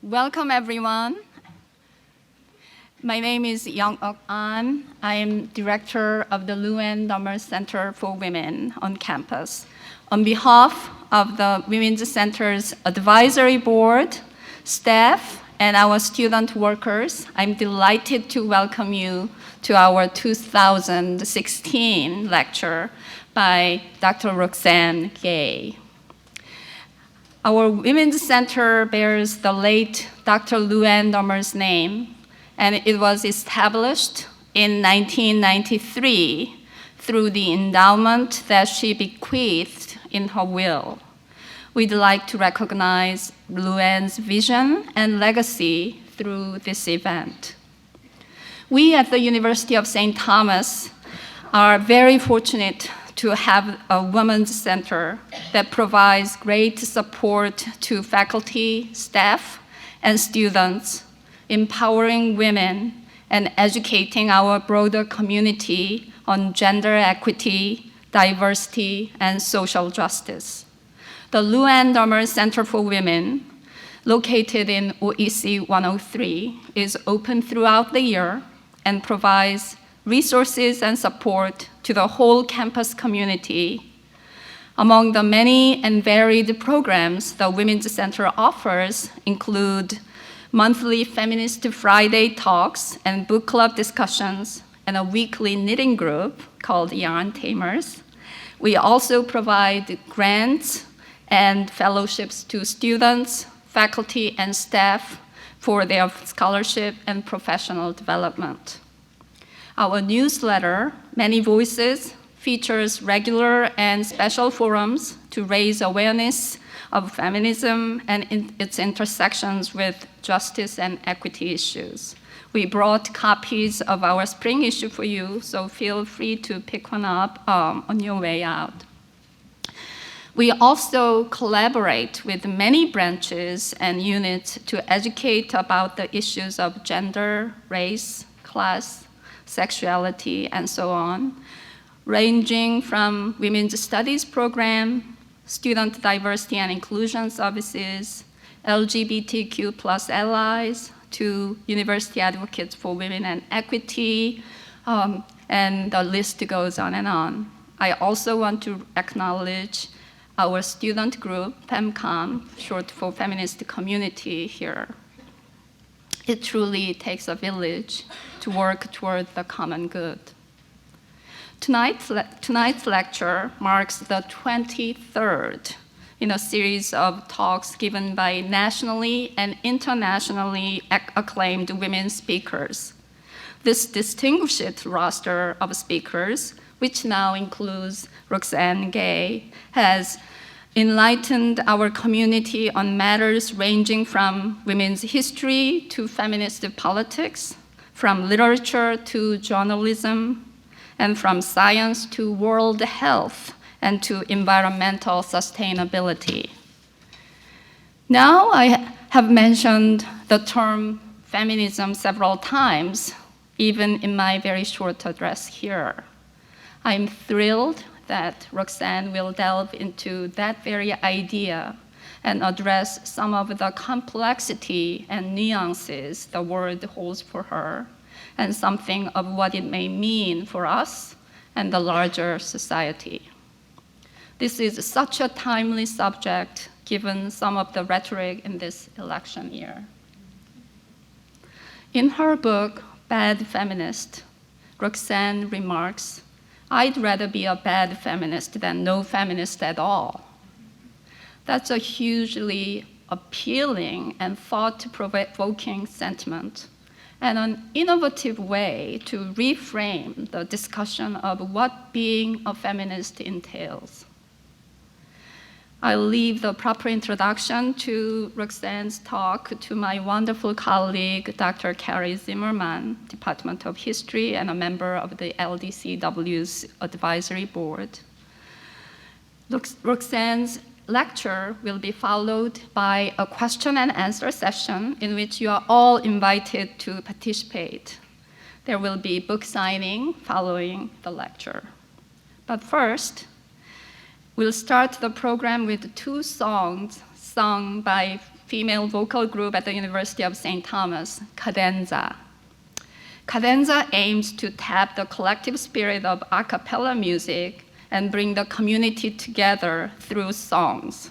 Welcome, everyone. My name is Young Ok An. I am director of the Luen Nummer Center for Women on campus. On behalf of the Women's Center's advisory board, staff, and our student workers, I'm delighted to welcome you to our 2016 lecture by Dr. Roxane Gay. Our Women's Center bears the late Dr. Luen Nummer's name, and it was established in 1993 through the endowment that she bequeathed in her will. We'd like to recognize Luen's vision and legacy through this event. We at the University of St. Thomas are very fortunate to have a women's center that provides great support to faculty, staff, and students, empowering women and educating our broader community on gender equity, diversity, and social justice. The Luen Nummer Center for Women, located in OEC 103, is open throughout the year and provides resources and support to the whole campus community. Among the many and varied programs the Women's Center offers include monthly Feminist Friday talks and book club discussions, and a weekly knitting group called Yarn Tamers. We also provide grants and fellowships to students, faculty, and staff for their scholarship and professional development. Our newsletter, Many Voices, features regular and special forums to raise awareness of feminism and its intersections with justice and equity issues. We brought copies of our spring issue for you, so feel free to pick one up on your way out. We also collaborate with many branches and units to educate about the issues of gender, race, class, sexuality, and so on, ranging from women's studies program, student diversity and inclusion services, LGBTQ plus allies, to university advocates for women and equity, and the list goes on and on. I also want to acknowledge our student group, FemCom, short for Feminist Community here. It truly takes a village to work toward the common good. Tonight's lecture marks the 23rd in a series of talks given by nationally and internationally acclaimed women speakers. This distinguished roster of speakers, which now includes Roxane Gay, has enlightened our community on matters ranging from women's history to feminist politics, from literature to journalism, and from science to world health and to environmental sustainability. Now I have mentioned the term feminism several times, even in my very short address here. I'm thrilled that Roxane will delve into that very idea and address some of the complexity and nuances the word holds for her, and something of what it may mean for us and the larger society. This is such a timely subject given some of the rhetoric in this election year. In her book, Bad Feminist, Roxane remarks, "I'd rather be a bad feminist than no feminist at all." That's a hugely appealing and thought-provoking sentiment, and an innovative way to reframe the discussion of what being a feminist entails. I'll leave the proper introduction to Roxane's talk to my wonderful colleague, Dr. Carrie Zimmerman, Department of History and a member of the LDCW's advisory board. Roxane's lecture will be followed by a question and answer session in which you are all invited to participate. There will be book signing following the lecture. But first, we'll start the program with two songs sung by female vocal group at the University of St. Thomas, Cadenza. Cadenza aims to tap the collective spirit of a cappella music and bring the community together through songs.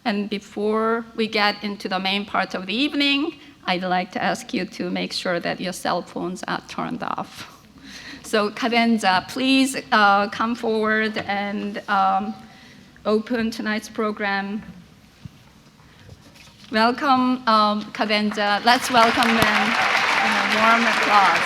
And before we get into the main part of the evening, I'd like to ask you to make sure that your cell phones are turned off. So Cadenza, please come forward and open tonight's program. Welcome, Cadenza. Let's welcome them in a warm applause.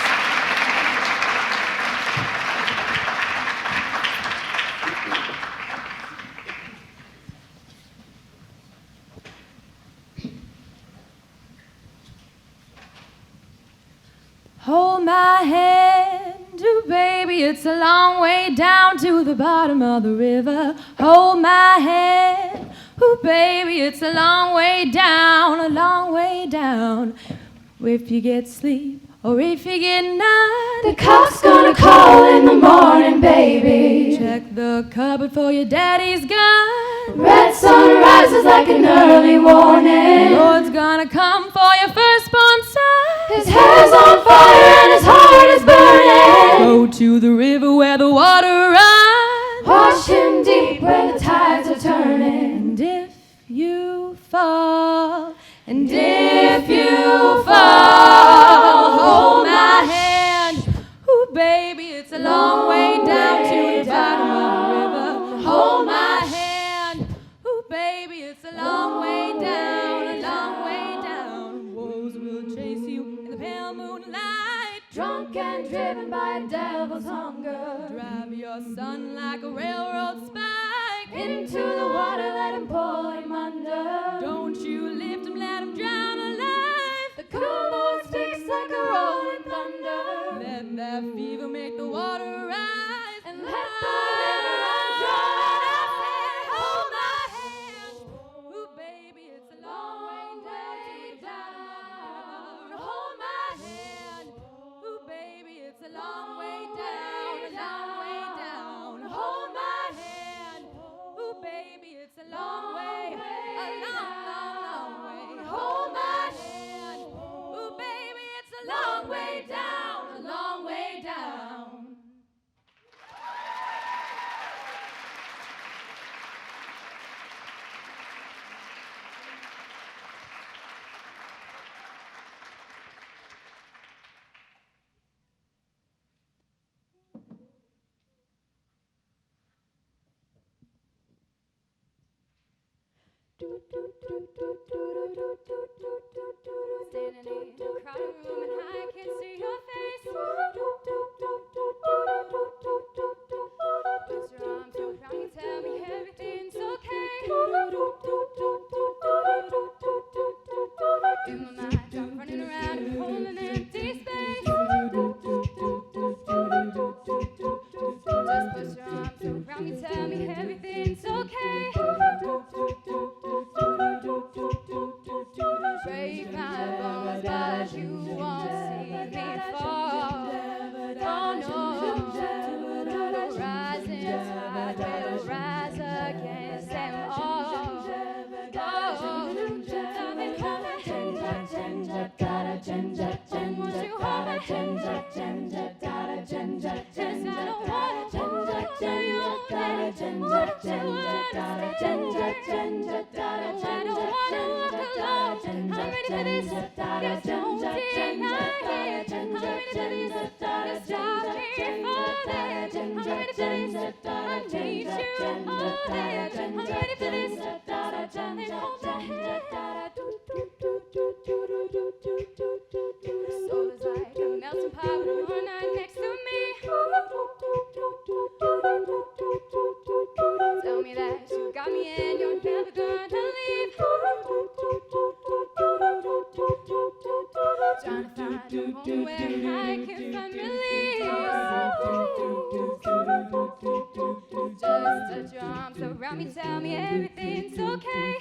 Hold my hand, ooh baby, it's a long way down to the bottom of the river. Hold my hand, ooh baby, it's a long way down, a long way down. If you get sleep or if you get none, The cock's gonna call in the morning, baby. check the cupboard for your daddy's gun. Red sun rises like an early warning. Lord's gonna come for your firstborn son. His hair's on fire and his heart is burning. Go to the river where the water runs. Wash him deep where the tides are turning. And if you fall, and if you fall, hold my hand. Ooh, baby, it's a long way down to the bottom of the river. Hold my hand. Ooh, baby, it's a long way down, a long way down. Woes will chase you in the pale moonlight. Drunk and driven by a devil's hunger. Drive your son like a railroad spike Into the water, let him pull him under. Don't you lift him, let him drown alive. The cool Lord speaks like a rolling thunder. Let that fever make the water rise. And let the river run dry. Hold my hand. Ooh, baby, it's a long way down. Hold my hand. Ooh, baby, it's a long way down, a long way down. Hold my hand. Ooh, baby, it's a long way, a long, long, long way. Hold my hand. Ooh, baby, it's a long way down, a long way down. Standing in a crowded room and I can't see your face. Put your arms around me, tell me everything's okay. In my mind, I'm running around and holding an empty space. Just put your arms around me, tell me everything's okay. Break my bones, but you won't see me fall. Oh no, the rising tide will rise against them all. Oh, darling, hold my hand, won't you hold my hand? Yes, I don't wanna hold you, won't you understand? I don't wanna walk alone. I'm ready for this. Yes, don't deny it. I'm ready for this. Yes, stop me falling. I'm ready for this. I need you all day. I'm ready for this. Darling, hold my hand. Soul is like a melting pot when you're not next to me. Tell me that you got me and you're never gonna leave. Trying to find a home where I can find release. Just touch your arms around me, tell me everything's okay.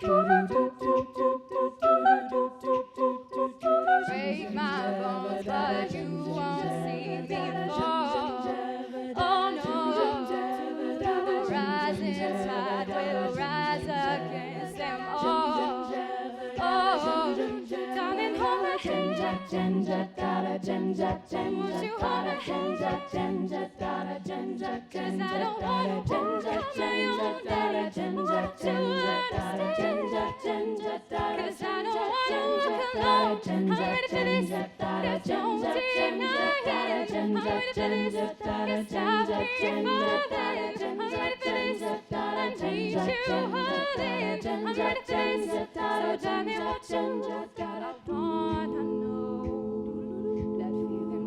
Break my bones, but you won't see me fall. Oh no, the rising tide will rise against them all.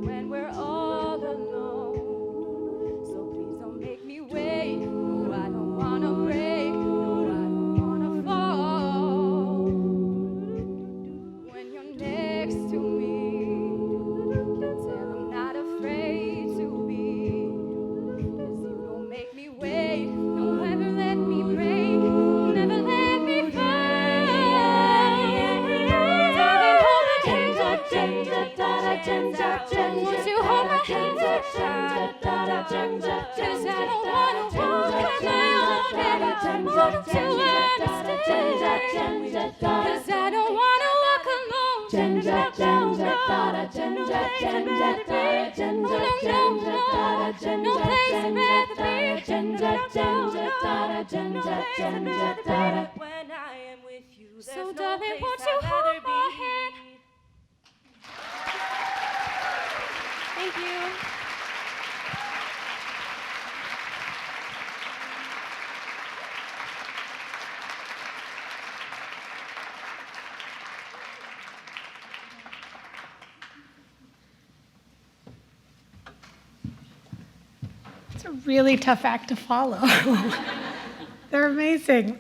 When we're all alone, so please don't make me wait. No, I don't wanna break. No, I don't wanna fall. When you're next to me, tell I'm not afraid to be. 'Cause you don't make me wait. Don't ever let me break. Never let me fall. Darling, hold my hands up, won't you hold my hands up, 'cause I don't wanna walk on my own, baby. Won't you understand? 'Cause I don't wanna walk alone. No place I'd rather be. When I am with you, so darling, won't you hold my hand? Thank you. It's a really tough act to follow. They're amazing.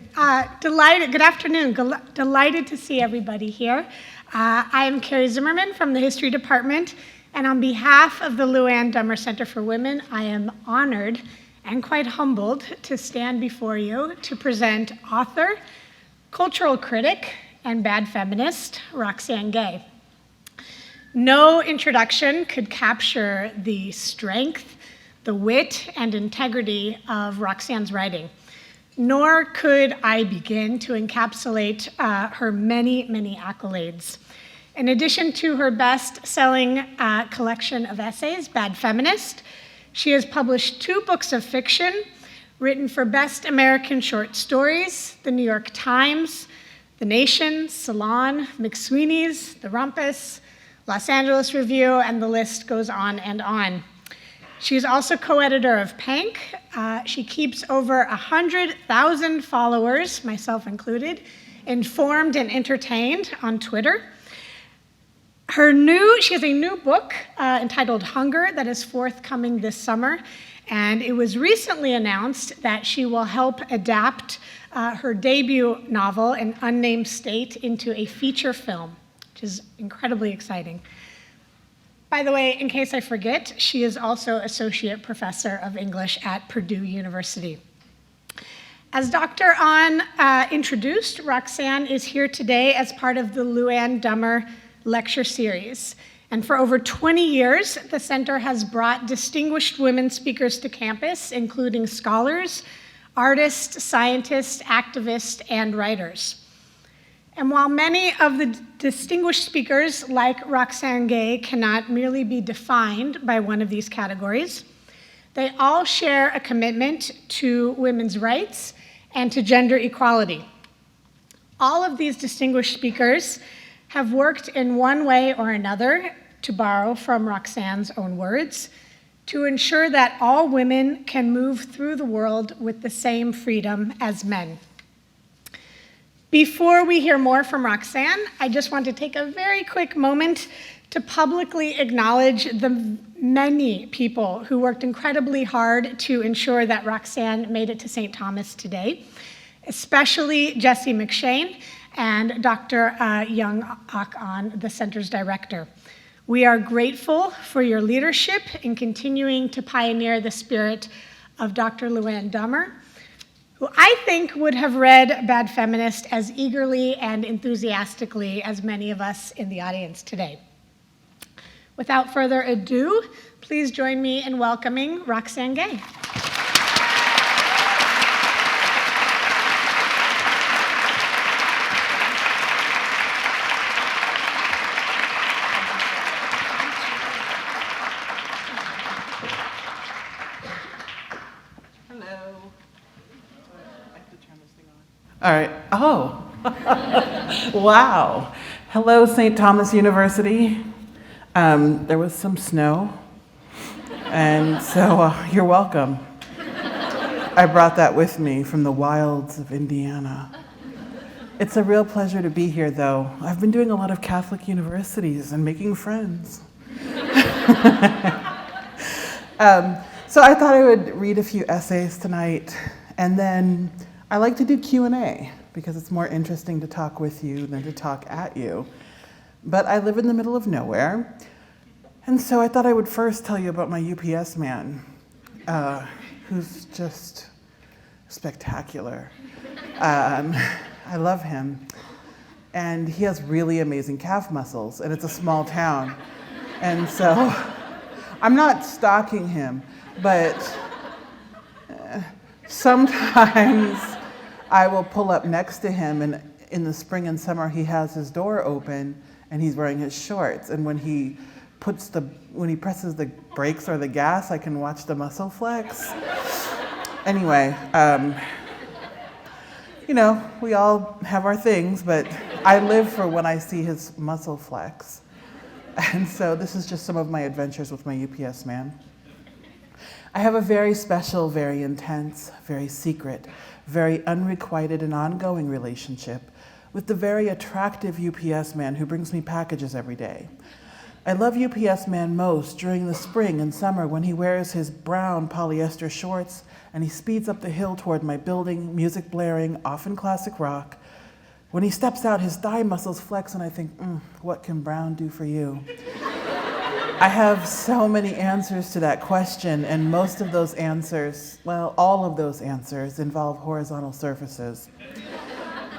Delighted. Good afternoon. Delighted to see everybody here. I am Carrie Zimmerman from the History Department, and on behalf of the Luann Dummer Center for Women, I am honored and quite humbled to stand before you to present author, cultural critic, and bad feminist, Roxane Gay. No introduction could capture the strength, the wit, and integrity of Roxane's writing, nor could I begin to encapsulate her many, many accolades. In addition to her best-selling collection of essays, Bad Feminist, she has published 2 books of fiction written for Best American Short Stories, The New York Times, The Nation, Salon, McSweeney's, The Rumpus, Los Angeles Review, and the list goes on and on. She's also co-editor of Pank. She keeps over 100,000 followers, myself included, informed and entertained on Twitter. She has a new book entitled Hunger that is forthcoming this summer, and it was recently announced that she will help adapt her debut novel, An Unnamed State, into a feature film, which is incredibly exciting. By the way, in case I forget, she is also Associate Professor of English at Purdue University. As Dr. Ahn introduced, Roxane is here today as part of the Luann Dummer Lecture Series. And for over 20 years, the center has brought distinguished women speakers to campus, including scholars, artists, scientists, activists, and writers. And while many of the distinguished speakers, like Roxane Gay, cannot merely be defined by one of these categories, they all share a commitment to women's rights and to gender equality. All of these distinguished speakers have worked in one way or another, to borrow from Roxane's own words, to ensure that all women can move through the world with the same freedom as men. Before we hear more from Roxane, I just want to take a very quick moment to publicly acknowledge the many people who worked incredibly hard to ensure that Roxane made it to St. Thomas today, especially Jessie McShane and Dr. Young Ak An, the center's director. We are grateful for your leadership in continuing to pioneer the spirit of Dr. Luann Dummer, who I think would have read Bad Feminist as eagerly and enthusiastically as many of us in the audience today. Without further ado, please join me in welcoming Roxane Gay. All right. Oh. Wow. Hello, St. Thomas University. There was some snow, and so you're welcome. I brought that with me from the wilds of Indiana. It's a real pleasure to be here, though. I've been doing a lot of Catholic universities and making friends. So I thought I would read a few essays tonight, and then I like to do Q&A because it's more interesting to talk with you than to talk at you. But I live in the middle of nowhere, and so I thought I would first tell you about my UPS man, who's just spectacular. I love him, and he has really amazing calf muscles, and it's a small town, and so I'm not stalking him, but sometimes I will pull up next to him, and in the spring and summer he has his door open and he's wearing his shorts, and when he presses the brakes or the gas, I can watch the muscle flex. Anyway, you know, we all have our things, but I live for when I see his muscle flex. And so this is just some of my adventures with my UPS man. I have a very special, very intense, very secret, very unrequited and ongoing relationship with the very attractive UPS man who brings me packages every day. I love UPS man most during the spring and summer when he wears his brown polyester shorts and he speeds up the hill toward my building, music blaring, often classic rock. When he steps out, his thigh muscles flex and I think, what can brown do for you? I have so many answers to that question, and most of those answers, well, all of those answers involve horizontal surfaces.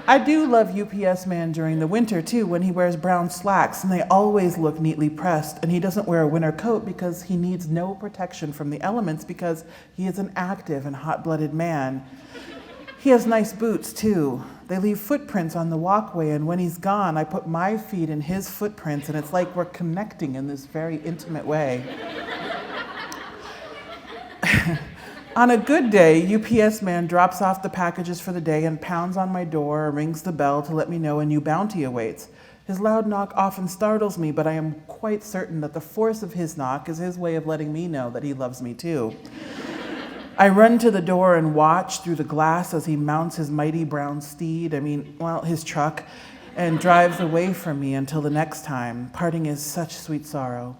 I do love UPS man during the winter too, when he wears brown slacks and they always look neatly pressed, and he doesn't wear a winter coat because he needs no protection from the elements because he is an active and hot-blooded man. He has nice boots too. They leave footprints on the walkway, and when he's gone, I put my feet in his footprints, and it's like we're connecting in this very intimate way. On a good day, UPS man drops off the packages for the day and pounds on my door or rings the bell to let me know a new bounty awaits. His loud knock often startles me, but I am quite certain that the force of his knock is his way of letting me know that he loves me too. I run to the door and watch through the glass as he mounts his mighty brown steed, his truck, and drives away from me until the next time. Parting is such sweet sorrow.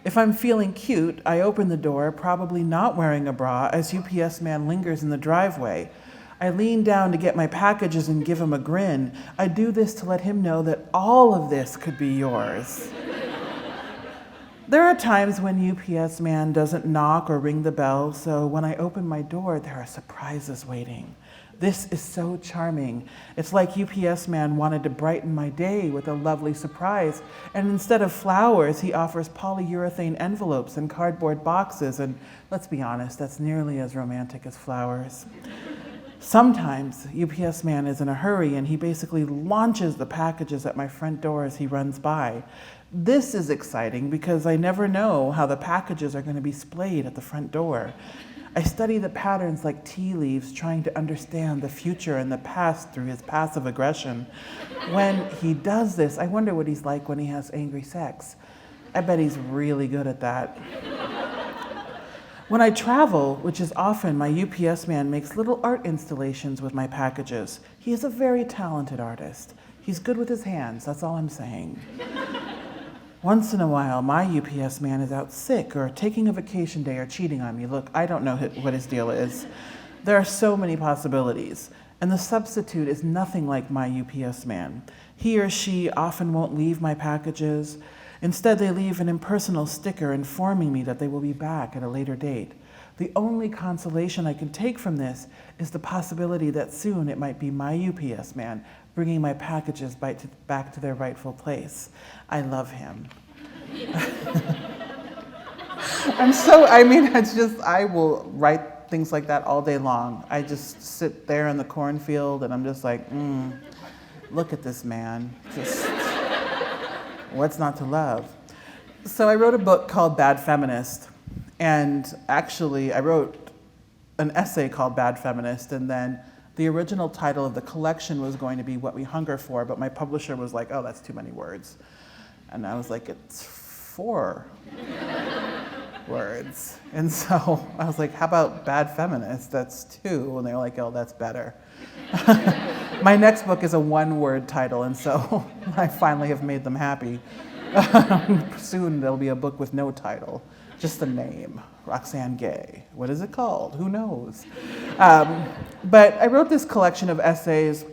If I'm feeling cute, I open the door, probably not wearing a bra, as UPS man lingers in the driveway. I lean down to get my packages and give him a grin. I do this to let him know that all of this could be yours. There are times when UPS man doesn't knock or ring the bell, so when I open my door, there are surprises waiting. This is so charming. It's like UPS man wanted to brighten my day with a lovely surprise, and instead of flowers, he offers polyurethane envelopes and cardboard boxes, and let's be honest, that's nearly as romantic as flowers. Sometimes UPS man is in a hurry and he basically launches the packages at my front door as he runs by. This is exciting because I never know how the packages are going to be splayed at the front door. I study the patterns like tea leaves, trying to understand the future and the past through his passive aggression. When he does this, I wonder what he's like when he has angry sex. I bet he's really good at that. When I travel, which is often, my UPS man makes little art installations with my packages. He is a very talented artist. He's good with his hands, that's all I'm saying. Once in a while, my UPS man is out sick or taking a vacation day or cheating on me. Look, I don't know what his deal is. There are so many possibilities, and the substitute is nothing like my UPS man. He or she often won't leave my packages. Instead, they leave an impersonal sticker informing me that they will be back at a later date. The only consolation I can take from this is the possibility that soon it might be my UPS man bringing my packages back to their rightful place. I love him. I will write things like that all day long. I just sit there in the cornfield and I'm just like, look at this man. Just, what's not to love? So I wrote a book called Bad Feminist. And actually, I wrote an essay called Bad Feminist, and then The original title of the collection was going to be What We Hunger For, but my publisher was like, oh, that's too many words. And I was like, it's 4 words. And so I was like, how about Bad Feminist? That's 2. And they were like, oh, that's better. My next book is a 1-word title, and so I finally have made them happy. Soon there'll be a book with no title, just the name, Roxane Gay. What is it called? Who knows? But I wrote this collection of essays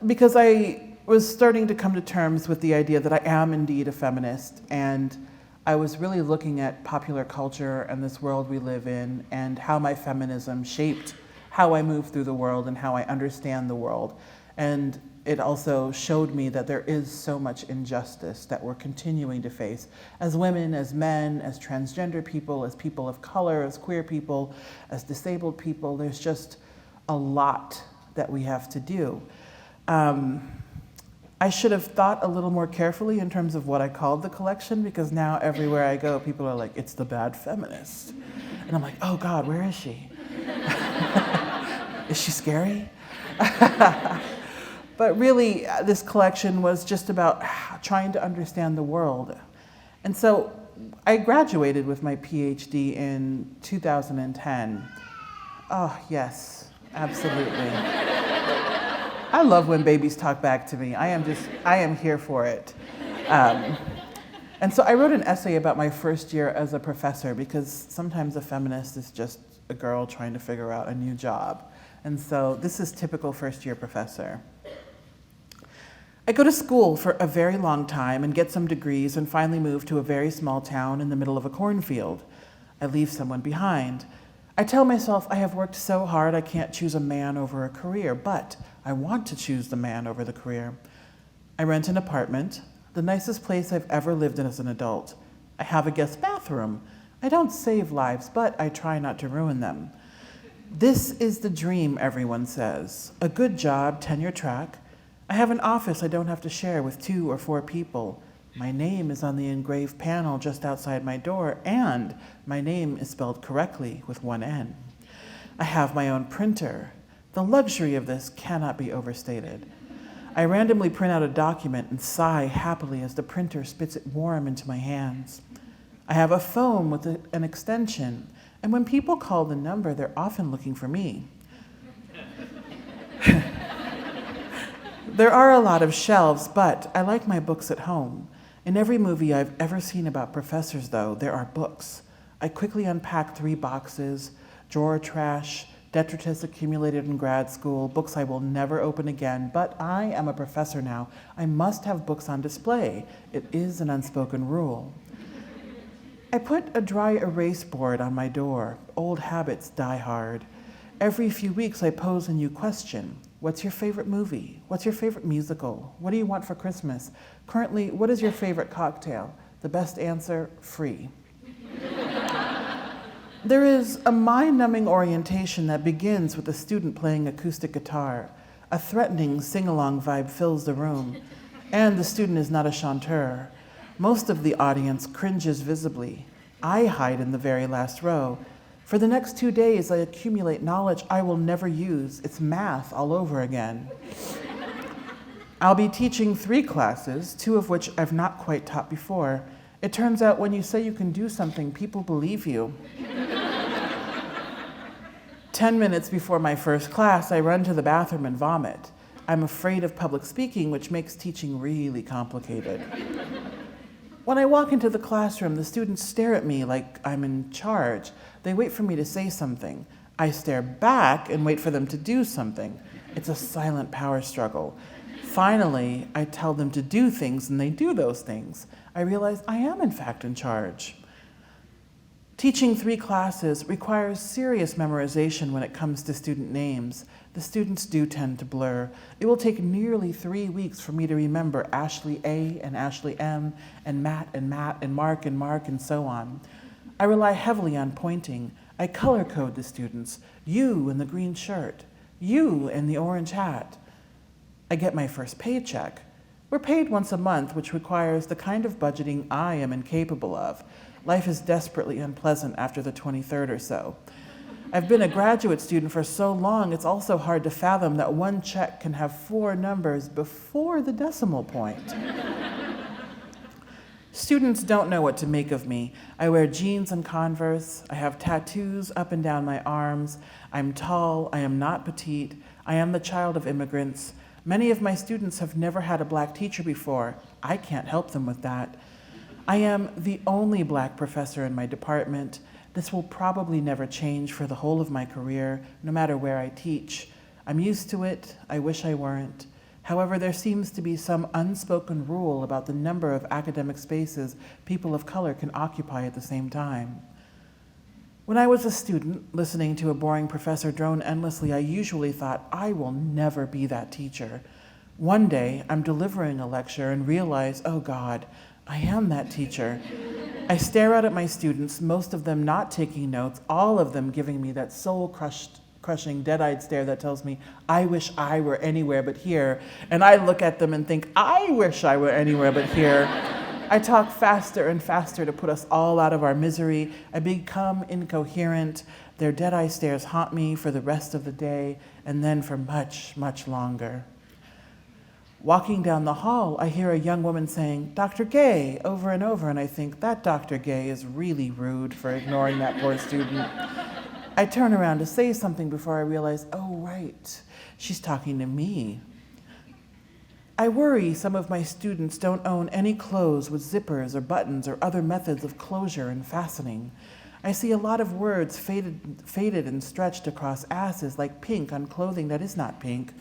because I was starting to come to terms with the idea that I am indeed a feminist, and I was really looking at popular culture and this world we live in and how my feminism shaped how I move through the world and how I understand the world. And it also showed me that there is so much injustice that we're continuing to face as women, as men, as transgender people, as people of color, as queer people, as disabled people. There's just a lot that we have to do. I should have thought a little more carefully in terms of what I called the collection, because now everywhere I go, people are like, it's the Bad Feminist. And I'm like, oh God, where is she? Is she scary? But really, this collection was just about trying to understand the world. And so I graduated with my PhD in 2010. Oh, yes, absolutely. I love when babies talk back to me. I am here for it. And so I wrote an essay about my first year as a professor, because sometimes a feminist is just a girl trying to figure out a new job. And so this is typical first-year professor. I go to school for a very long time and get some degrees and finally move to a very small town in the middle of a cornfield. I leave someone behind. I tell myself I have worked so hard I can't choose a man over a career, but I want to choose the man over the career. I rent an apartment, the nicest place I've ever lived in as an adult. I have a guest bathroom. I don't save lives, but I try not to ruin them. This is the dream, everyone says. A good job, tenure track. I have an office I don't have to share with 2 or 4 people. My name is on the engraved panel just outside my door, and my name is spelled correctly with 1 N. I have my own printer. The luxury of this cannot be overstated. I randomly print out a document and sigh happily as the printer spits it warm into my hands. I have a phone with an extension, and when people call the number, they're often looking for me. There are a lot of shelves, but I like my books at home. In every movie I've ever seen about professors, though, there are books. I quickly unpack 3 boxes, drawer trash, detritus accumulated in grad school, books I will never open again, but I am a professor now. I must have books on display. It is an unspoken rule. I put a dry erase board on my door. Old habits die hard. Every few weeks I pose a new question. What's your favorite movie? What's your favorite musical? What do you want for Christmas? Currently, what is your favorite cocktail? The best answer, free. There is a mind-numbing orientation that begins with a student playing acoustic guitar. A threatening sing-along vibe fills the room, and the student is not a chanteur. Most of the audience cringes visibly. I hide in the very last row. For the next 2 days, I accumulate knowledge I will never use. It's math all over again. I'll be teaching 3 classes, 2 of which I've not quite taught before. It turns out when you say you can do something, people believe you. 10 minutes before my first class, I run to the bathroom and vomit. I'm afraid of public speaking, which makes teaching really complicated. When I walk into the classroom, the students stare at me like I'm in charge. They wait for me to say something. I stare back and wait for them to do something. It's a silent power struggle. Finally, I tell them to do things, and they do those things. I realize I am, in fact, in charge. Teaching 3 classes requires serious memorization when it comes to student names. The students do tend to blur. It will take nearly 3 weeks for me to remember Ashley A and Ashley M and Matt and Mark and so on. I rely heavily on pointing. I color code the students. You in the green shirt. You in the orange hat. I get my first paycheck. We're paid once a month, which requires the kind of budgeting I am incapable of. Life is desperately unpleasant after the 23rd or so. I've been a graduate student for so long, it's also hard to fathom that one check can have 4 numbers before the decimal point. Students don't know what to make of me. I wear jeans and Converse. I have tattoos up and down my arms. I'm tall. I am not petite. I am the child of immigrants. Many of my students have never had a black teacher before. I can't help them with that. I am the only black professor in my department. This will probably never change for the whole of my career, no matter where I teach. I'm used to it. I wish I weren't. However, there seems to be some unspoken rule about the number of academic spaces people of color can occupy at the same time. When I was a student, listening to a boring professor drone endlessly, I usually thought, I will never be that teacher. One day, I'm delivering a lecture and realize, oh God, I am that teacher. I stare out at my students, most of them not taking notes, all of them giving me that soul-crushing, dead-eyed stare that tells me, I wish I were anywhere but here. And I look at them and think, I wish I were anywhere but here. I talk faster and faster to put us all out of our misery. I become incoherent. Their dead-eye stares haunt me for the rest of the day, and then for much, much longer. Walking down the hall, I hear a young woman saying, Dr. Gay, over and over, and I think, that Dr. Gay is really rude for ignoring that poor student. I turn around to say something before I realize, oh, right, she's talking to me. I worry some of my students don't own any clothes with zippers or buttons or other methods of closure and fastening. I see a lot of words faded and stretched across asses like pink on clothing that is not pink.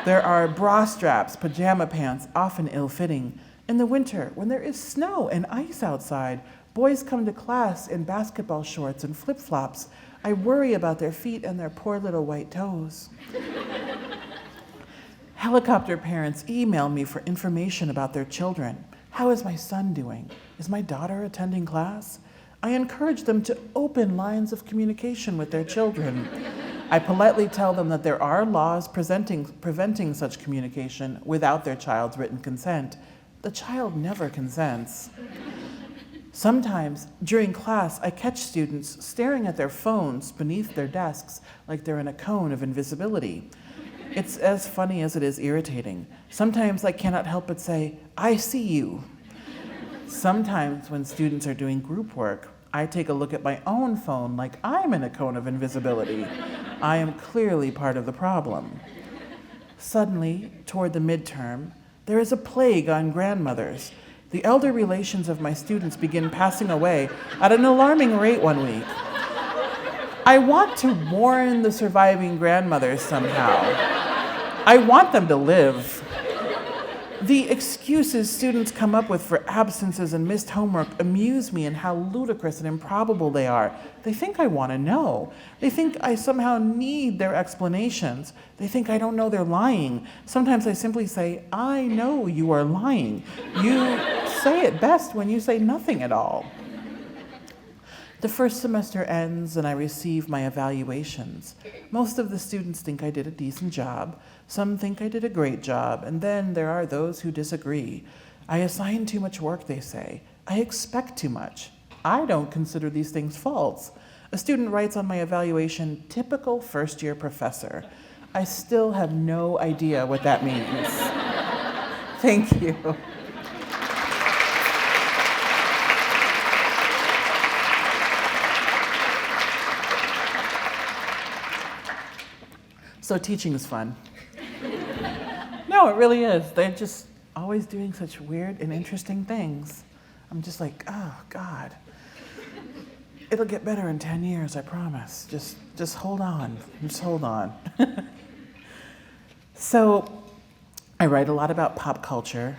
There are bra straps, pajama pants, often ill-fitting. In the winter, when there is snow and ice outside, boys come to class in basketball shorts and flip-flops. I worry about their feet and their poor little white toes. Helicopter parents email me for information about their children. How is my son doing? Is my daughter attending class? I encourage them to open lines of communication with their children. I politely tell them that there are laws preventing such communication without their child's written consent. The child never consents. Sometimes, during class, I catch students staring at their phones beneath their desks like they're in a cone of invisibility. It's as funny as it is irritating. Sometimes I cannot help but say, I see you. Sometimes when students are doing group work, I take a look at my own phone like I'm in a cone of invisibility. I am clearly part of the problem. Suddenly, toward the midterm, there is a plague on grandmothers. The elder relations of my students begin passing away at an alarming rate one week. I want to warn the surviving grandmothers somehow. I want them to live. The excuses students come up with for absences and missed homework amuse me in how ludicrous and improbable they are. They think I want to know. They think I somehow need their explanations. They think I don't know they're lying. Sometimes I simply say, I know you are lying. You say it best when you say nothing at all. The first semester ends and I receive my evaluations. Most of the students think I did a decent job. Some think I did a great job, and then there are those who disagree. I assign too much work, they say. I expect too much. I don't consider these things faults. A student writes on my evaluation, typical first-year professor. I still have no idea what that means. Thank you. So teaching is fun. No, it really is. They're just always doing such weird and interesting things. I'm just like, oh, God. It'll get better in 10 years, I promise. Just hold on. Just hold on. So I write a lot about pop culture,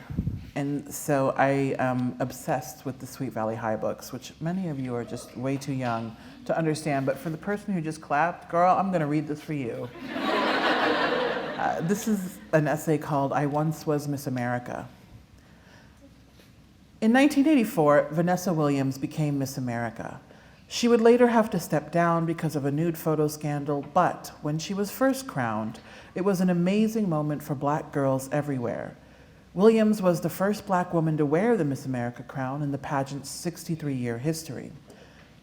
and so I am obsessed with the Sweet Valley High books, which many of you are just way too young to understand, but for the person who just clapped, girl, I'm gonna read this for you. This is an essay called I Once Was Miss America. In 1984, Vanessa Williams became Miss America. She would later have to step down because of a nude photo scandal, but when she was first crowned, it was an amazing moment for Black girls everywhere. Williams was the first Black woman to wear the Miss America crown in the pageant's 63-year history.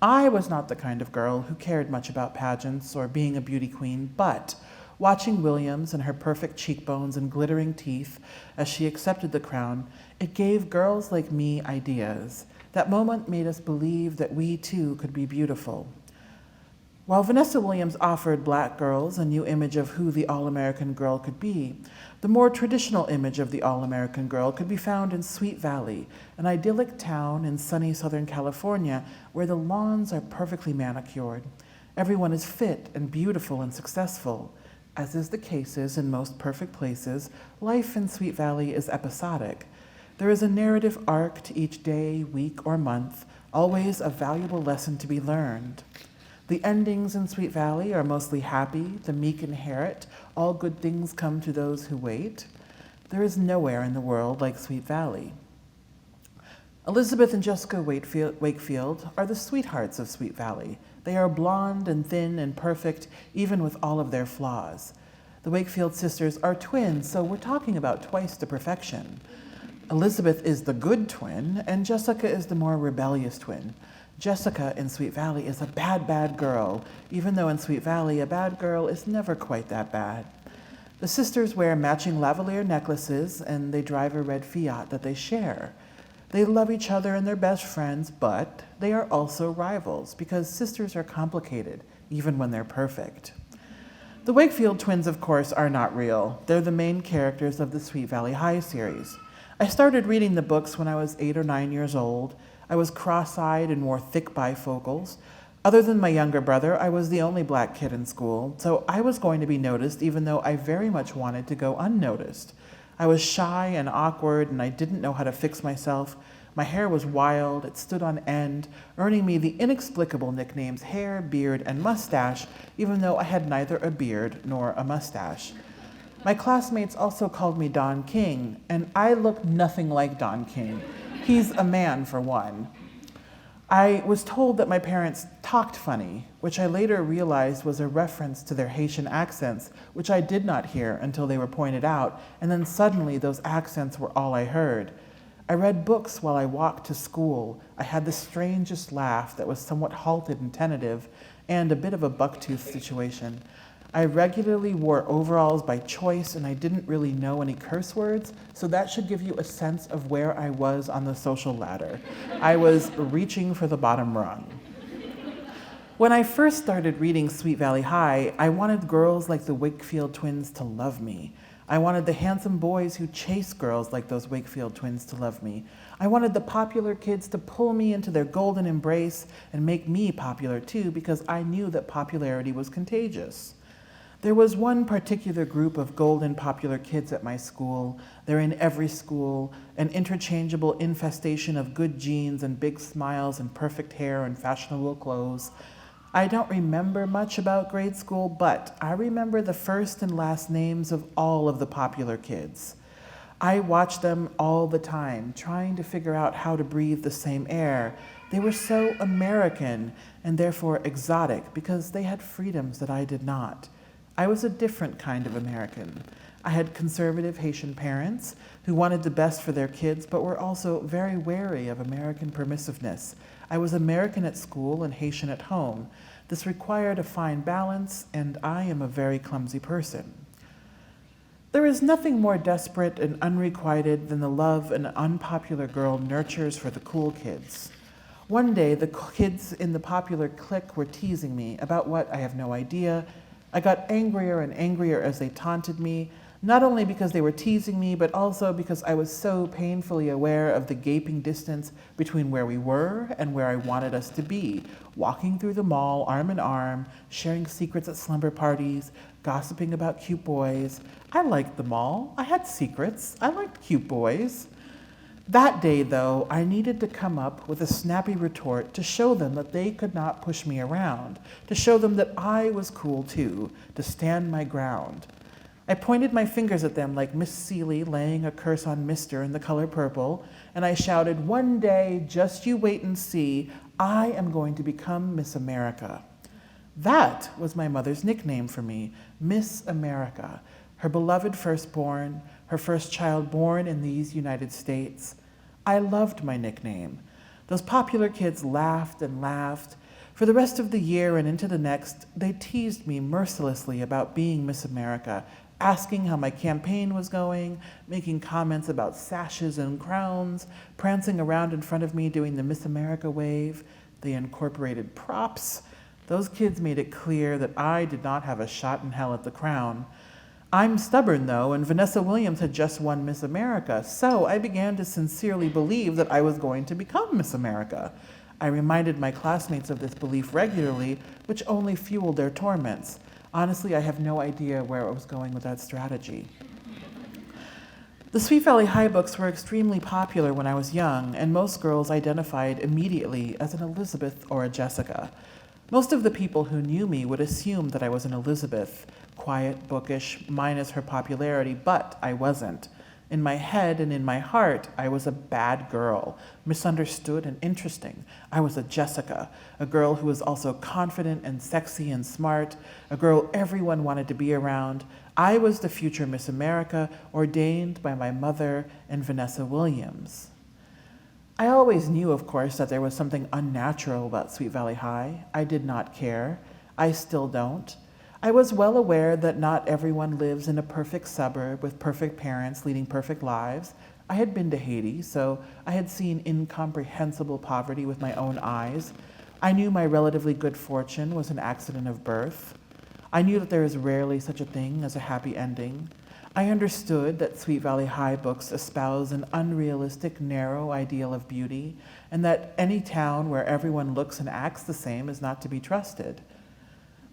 I was not the kind of girl who cared much about pageants or being a beauty queen, but watching Williams and her perfect cheekbones and glittering teeth as she accepted the crown, it gave girls like me ideas. That moment made us believe that we too could be beautiful. While Vanessa Williams offered black girls a new image of who the all-American girl could be, the more traditional image of the all-American girl could be found in Sweet Valley, an idyllic town in sunny Southern California where the lawns are perfectly manicured. Everyone is fit and beautiful and successful. As is the case in most perfect places, life in Sweet Valley is episodic. There is a narrative arc to each day, week, or month, always a valuable lesson to be learned. The endings in Sweet Valley are mostly happy, the meek inherit, all good things come to those who wait. There is nowhere in the world like Sweet Valley. Elizabeth and Jessica Wakefield are the sweethearts of Sweet Valley. They are blonde and thin and perfect, even with all of their flaws. The Wakefield sisters are twins, so we're talking about twice the perfection. Elizabeth is the good twin, and Jessica is the more rebellious twin. Jessica in Sweet Valley is a bad, bad girl, even though in Sweet Valley a bad girl is never quite that bad. The sisters wear matching lavalier necklaces, and they drive a red Fiat that they share. They love each other and they're best friends, but they are also rivals because sisters are complicated, even when they're perfect. The Wakefield twins, of course, are not real. They're the main characters of the Sweet Valley High series. I started reading the books when I was 8 or 9 years old. I was cross-eyed and wore thick bifocals. Other than my younger brother, I was the only black kid in school, so I was going to be noticed even though I very much wanted to go unnoticed. I was shy and awkward, and I didn't know how to fix myself. My hair was wild, it stood on end, earning me the inexplicable nicknames hair, beard, and mustache, even though I had neither a beard nor a mustache. My classmates also called me Don King, and I look nothing like Don King. He's a man, for one. I was told that my parents talked funny, which I later realized was a reference to their Haitian accents, which I did not hear until they were pointed out, and then suddenly those accents were all I heard. I read books while I walked to school. I had the strangest laugh that was somewhat halted and tentative, and a bit of a bucktooth situation. I regularly wore overalls by choice, and I didn't really know any curse words, so that should give you a sense of where I was on the social ladder. I was reaching for the bottom rung. When I first started reading Sweet Valley High, I wanted girls like the Wakefield twins to love me. I wanted the handsome boys who chase girls like those Wakefield twins to love me. I wanted the popular kids to pull me into their golden embrace and make me popular too, because I knew that popularity was contagious. There was one particular group of golden popular kids at my school. They're in every school, an interchangeable infestation of good genes and big smiles and perfect hair and fashionable clothes. I don't remember much about grade school, but I remember the first and last names of all of the popular kids. I watched them all the time, trying to figure out how to breathe the same air. They were so American and therefore exotic because they had freedoms that I did not. I was a different kind of American. I had conservative Haitian parents who wanted the best for their kids, but were also very wary of American permissiveness. I was American at school and Haitian at home. This required a fine balance, and I am a very clumsy person. There is nothing more desperate and unrequited than the love an unpopular girl nurtures for the cool kids. One day, the kids in the popular clique were teasing me about what I have no idea. I got angrier and angrier as they taunted me, not only because they were teasing me, but also because I was so painfully aware of the gaping distance between where we were and where I wanted us to be, walking through the mall arm in arm, sharing secrets at slumber parties, gossiping about cute boys. I liked the mall. I had secrets. I liked cute boys. That day, though, I needed to come up with a snappy retort to show them that they could not push me around, to show them that I was cool too, to stand my ground. I pointed my fingers at them like Miss Seeley laying a curse on Mr. in The Color Purple, and I shouted, "One day, just you wait and see, I am going to become Miss America." That was my mother's nickname for me, Miss America, her beloved firstborn, her first child born in these United States. I loved my nickname. Those popular kids laughed and laughed. For the rest of the year and into the next, they teased me mercilessly about being Miss America, asking how my campaign was going, making comments about sashes and crowns, prancing around in front of me doing the Miss America wave. They incorporated props. Those kids made it clear that I did not have a shot in hell at the crown. I'm stubborn, though, and Vanessa Williams had just won Miss America, so I began to sincerely believe that I was going to become Miss America. I reminded my classmates of this belief regularly, which only fueled their torments. Honestly, I have no idea where I was going with that strategy. The Sweet Valley High books were extremely popular when I was young, and most girls identified immediately as an Elizabeth or a Jessica. Most of the people who knew me would assume that I was an Elizabeth, quiet, bookish, minus her popularity, but I wasn't. In my head and in my heart, I was a bad girl, misunderstood and interesting. I was a Jessica, a girl who was also confident and sexy and smart, a girl everyone wanted to be around. I was the future Miss America, ordained by my mother and Vanessa Williams. I always knew, of course, that there was something unnatural about Sweet Valley High. I did not care. I still don't. I was well aware that not everyone lives in a perfect suburb with perfect parents leading perfect lives. I had been to Haiti, so I had seen incomprehensible poverty with my own eyes. I knew my relatively good fortune was an accident of birth. I knew that there is rarely such a thing as a happy ending. I understood that Sweet Valley High books espouse an unrealistic, narrow ideal of beauty, and that any town where everyone looks and acts the same is not to be trusted.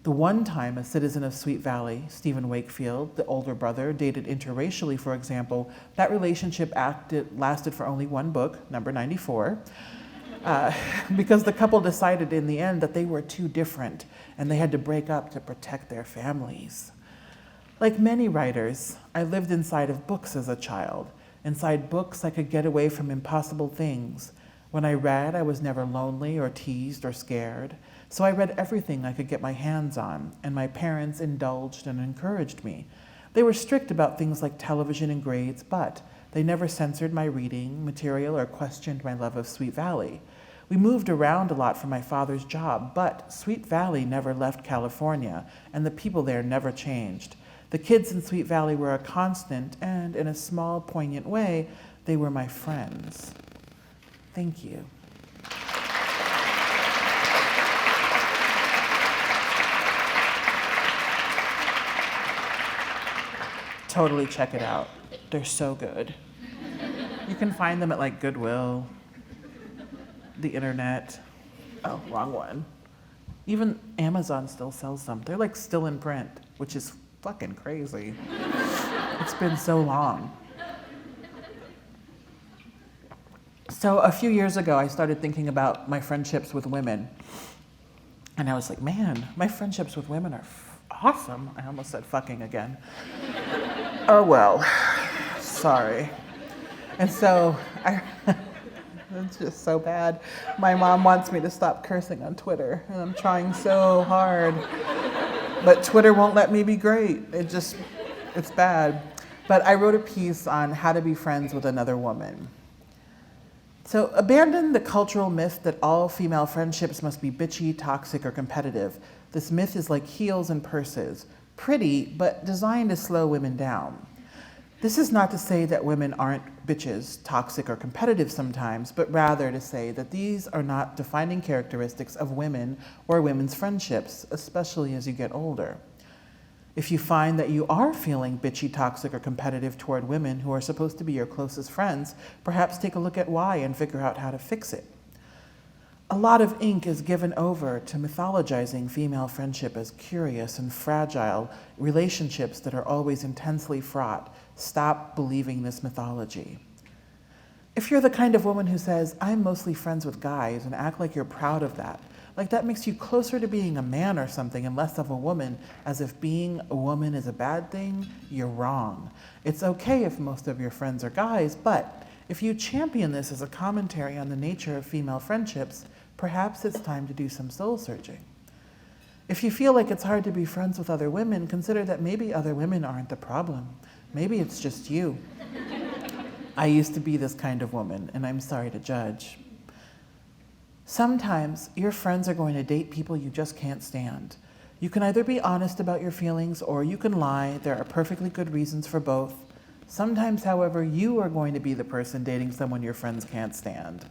The one time a citizen of Sweet Valley, Stephen Wakefield, the older brother, dated interracially, for example, that relationship lasted for only one book, number 94, because the couple decided in the end that they were too different and they had to break up to protect their families. Like many writers, I lived inside of books as a child. Inside books, I could get away from impossible things. When I read, I was never lonely or teased or scared. So I read everything I could get my hands on, and my parents indulged and encouraged me. They were strict about things like television and grades, but they never censored my reading material or questioned my love of Sweet Valley. We moved around a lot for my father's job, but Sweet Valley never left California, and the people there never changed. The kids in Sweet Valley were a constant, and in a small, poignant way, they were my friends. Thank you. Totally check it out. They're so good. You can find them at like Goodwill, the internet. Oh, wrong one. Even Amazon still sells them. They're like still in print, which is fucking crazy. It's been so long. So a few years ago, I started thinking about my friendships with women. And I was like, man, my friendships with women are awesome. I almost said fucking again. Oh, well, sorry. And so, it's just so bad. My mom wants me to stop cursing on Twitter, and I'm trying so hard. But Twitter won't let me be great. It's bad. But I wrote a piece on how to be friends with another woman. So abandon the cultural myth that all female friendships must be bitchy, toxic, or competitive. This myth is like heels and purses. Pretty, but designed to slow women down. This is not to say that women aren't bitches, toxic, or competitive sometimes, but rather to say that these are not defining characteristics of women or women's friendships, especially as you get older. If you find that you are feeling bitchy, toxic, or competitive toward women who are supposed to be your closest friends, perhaps take a look at why and figure out how to fix it. A lot of ink is given over to mythologizing female friendship as curious and fragile relationships that are always intensely fraught. Stop believing this mythology. If you're the kind of woman who says, I'm mostly friends with guys, and act like you're proud of that, like that makes you closer to being a man or something and less of a woman, as if being a woman is a bad thing, you're wrong. It's okay if most of your friends are guys, but if you champion this as a commentary on the nature of female friendships, perhaps it's time to do some soul searching. If you feel like it's hard to be friends with other women, consider that maybe other women aren't the problem. Maybe it's just you. I used to be this kind of woman, and I'm sorry to judge. Sometimes your friends are going to date people you just can't stand. You can either be honest about your feelings or you can lie. There are perfectly good reasons for both. Sometimes, however, you are going to be the person dating someone your friends can't stand.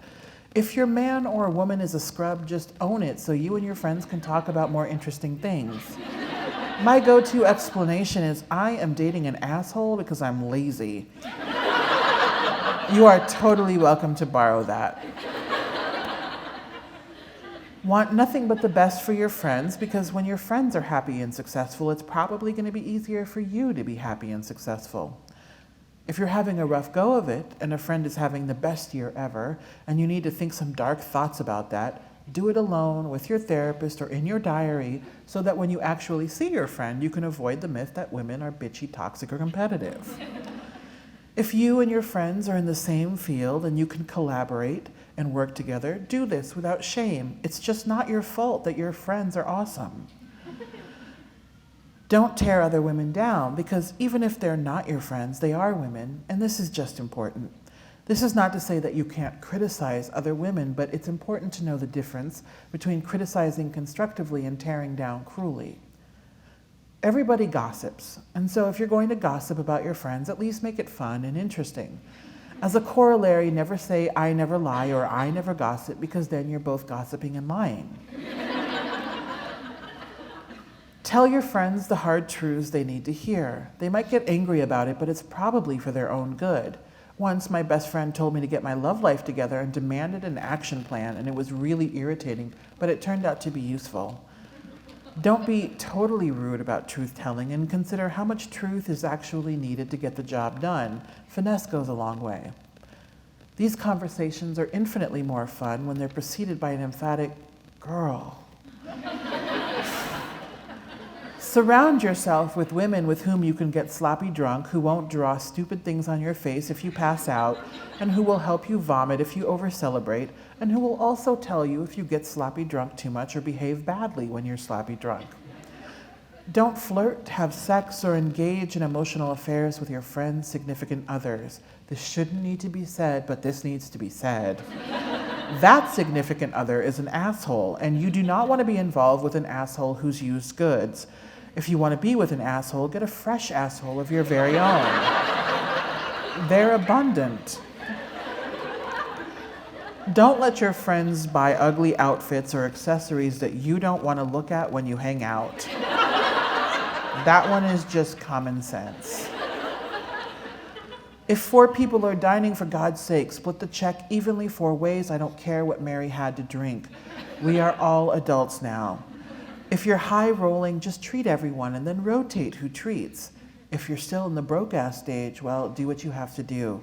If your man or woman is a scrub, just own it so you and your friends can talk about more interesting things. My go-to explanation is, I am dating an asshole because I'm lazy. You are totally welcome to borrow that. Want nothing but the best for your friends, because when your friends are happy and successful, it's probably going to be easier for you to be happy and successful. If you're having a rough go of it and a friend is having the best year ever and you need to think some dark thoughts about that, do it alone with your therapist or in your diary so that when you actually see your friend, you can avoid the myth that women are bitchy, toxic, or competitive. If you and your friends are in the same field and you can collaborate and work together, do this without shame. It's just not your fault that your friends are awesome. Don't tear other women down, because even if they're not your friends, they are women, and this is just important. This is not to say that you can't criticize other women, but it's important to know the difference between criticizing constructively and tearing down cruelly. Everybody gossips, and so if you're going to gossip about your friends, at least make it fun and interesting. As a corollary, never say, I never lie or I never gossip, because then you're both gossiping and lying. Tell your friends the hard truths they need to hear. They might get angry about it, but it's probably for their own good. Once, my best friend told me to get my love life together and demanded an action plan, and it was really irritating, but it turned out to be useful. Don't be totally rude about truth-telling, and consider how much truth is actually needed to get the job done. Finesse goes a long way. These conversations are infinitely more fun when they're preceded by an emphatic, girl. Surround yourself with women with whom you can get sloppy drunk, who won't draw stupid things on your face if you pass out, and who will help you vomit if you over-celebrate, and who will also tell you if you get sloppy drunk too much or behave badly when you're sloppy drunk. Don't flirt, have sex, or engage in emotional affairs with your friends' significant others. This shouldn't need to be said, but this needs to be said. That significant other is an asshole, and you do not want to be involved with an asshole who's used goods. If you want to be with an asshole, get a fresh asshole of your very own. They're abundant. Don't let your friends buy ugly outfits or accessories that you don't want to look at when you hang out. That one is just common sense. If 4 people are dining, for God's sake, split the check evenly 4 ways. I don't care what Mary had to drink. We are all adults now. If you're high-rolling, just treat everyone and then rotate who treats. If you're still in the broke-ass stage, well, do what you have to do.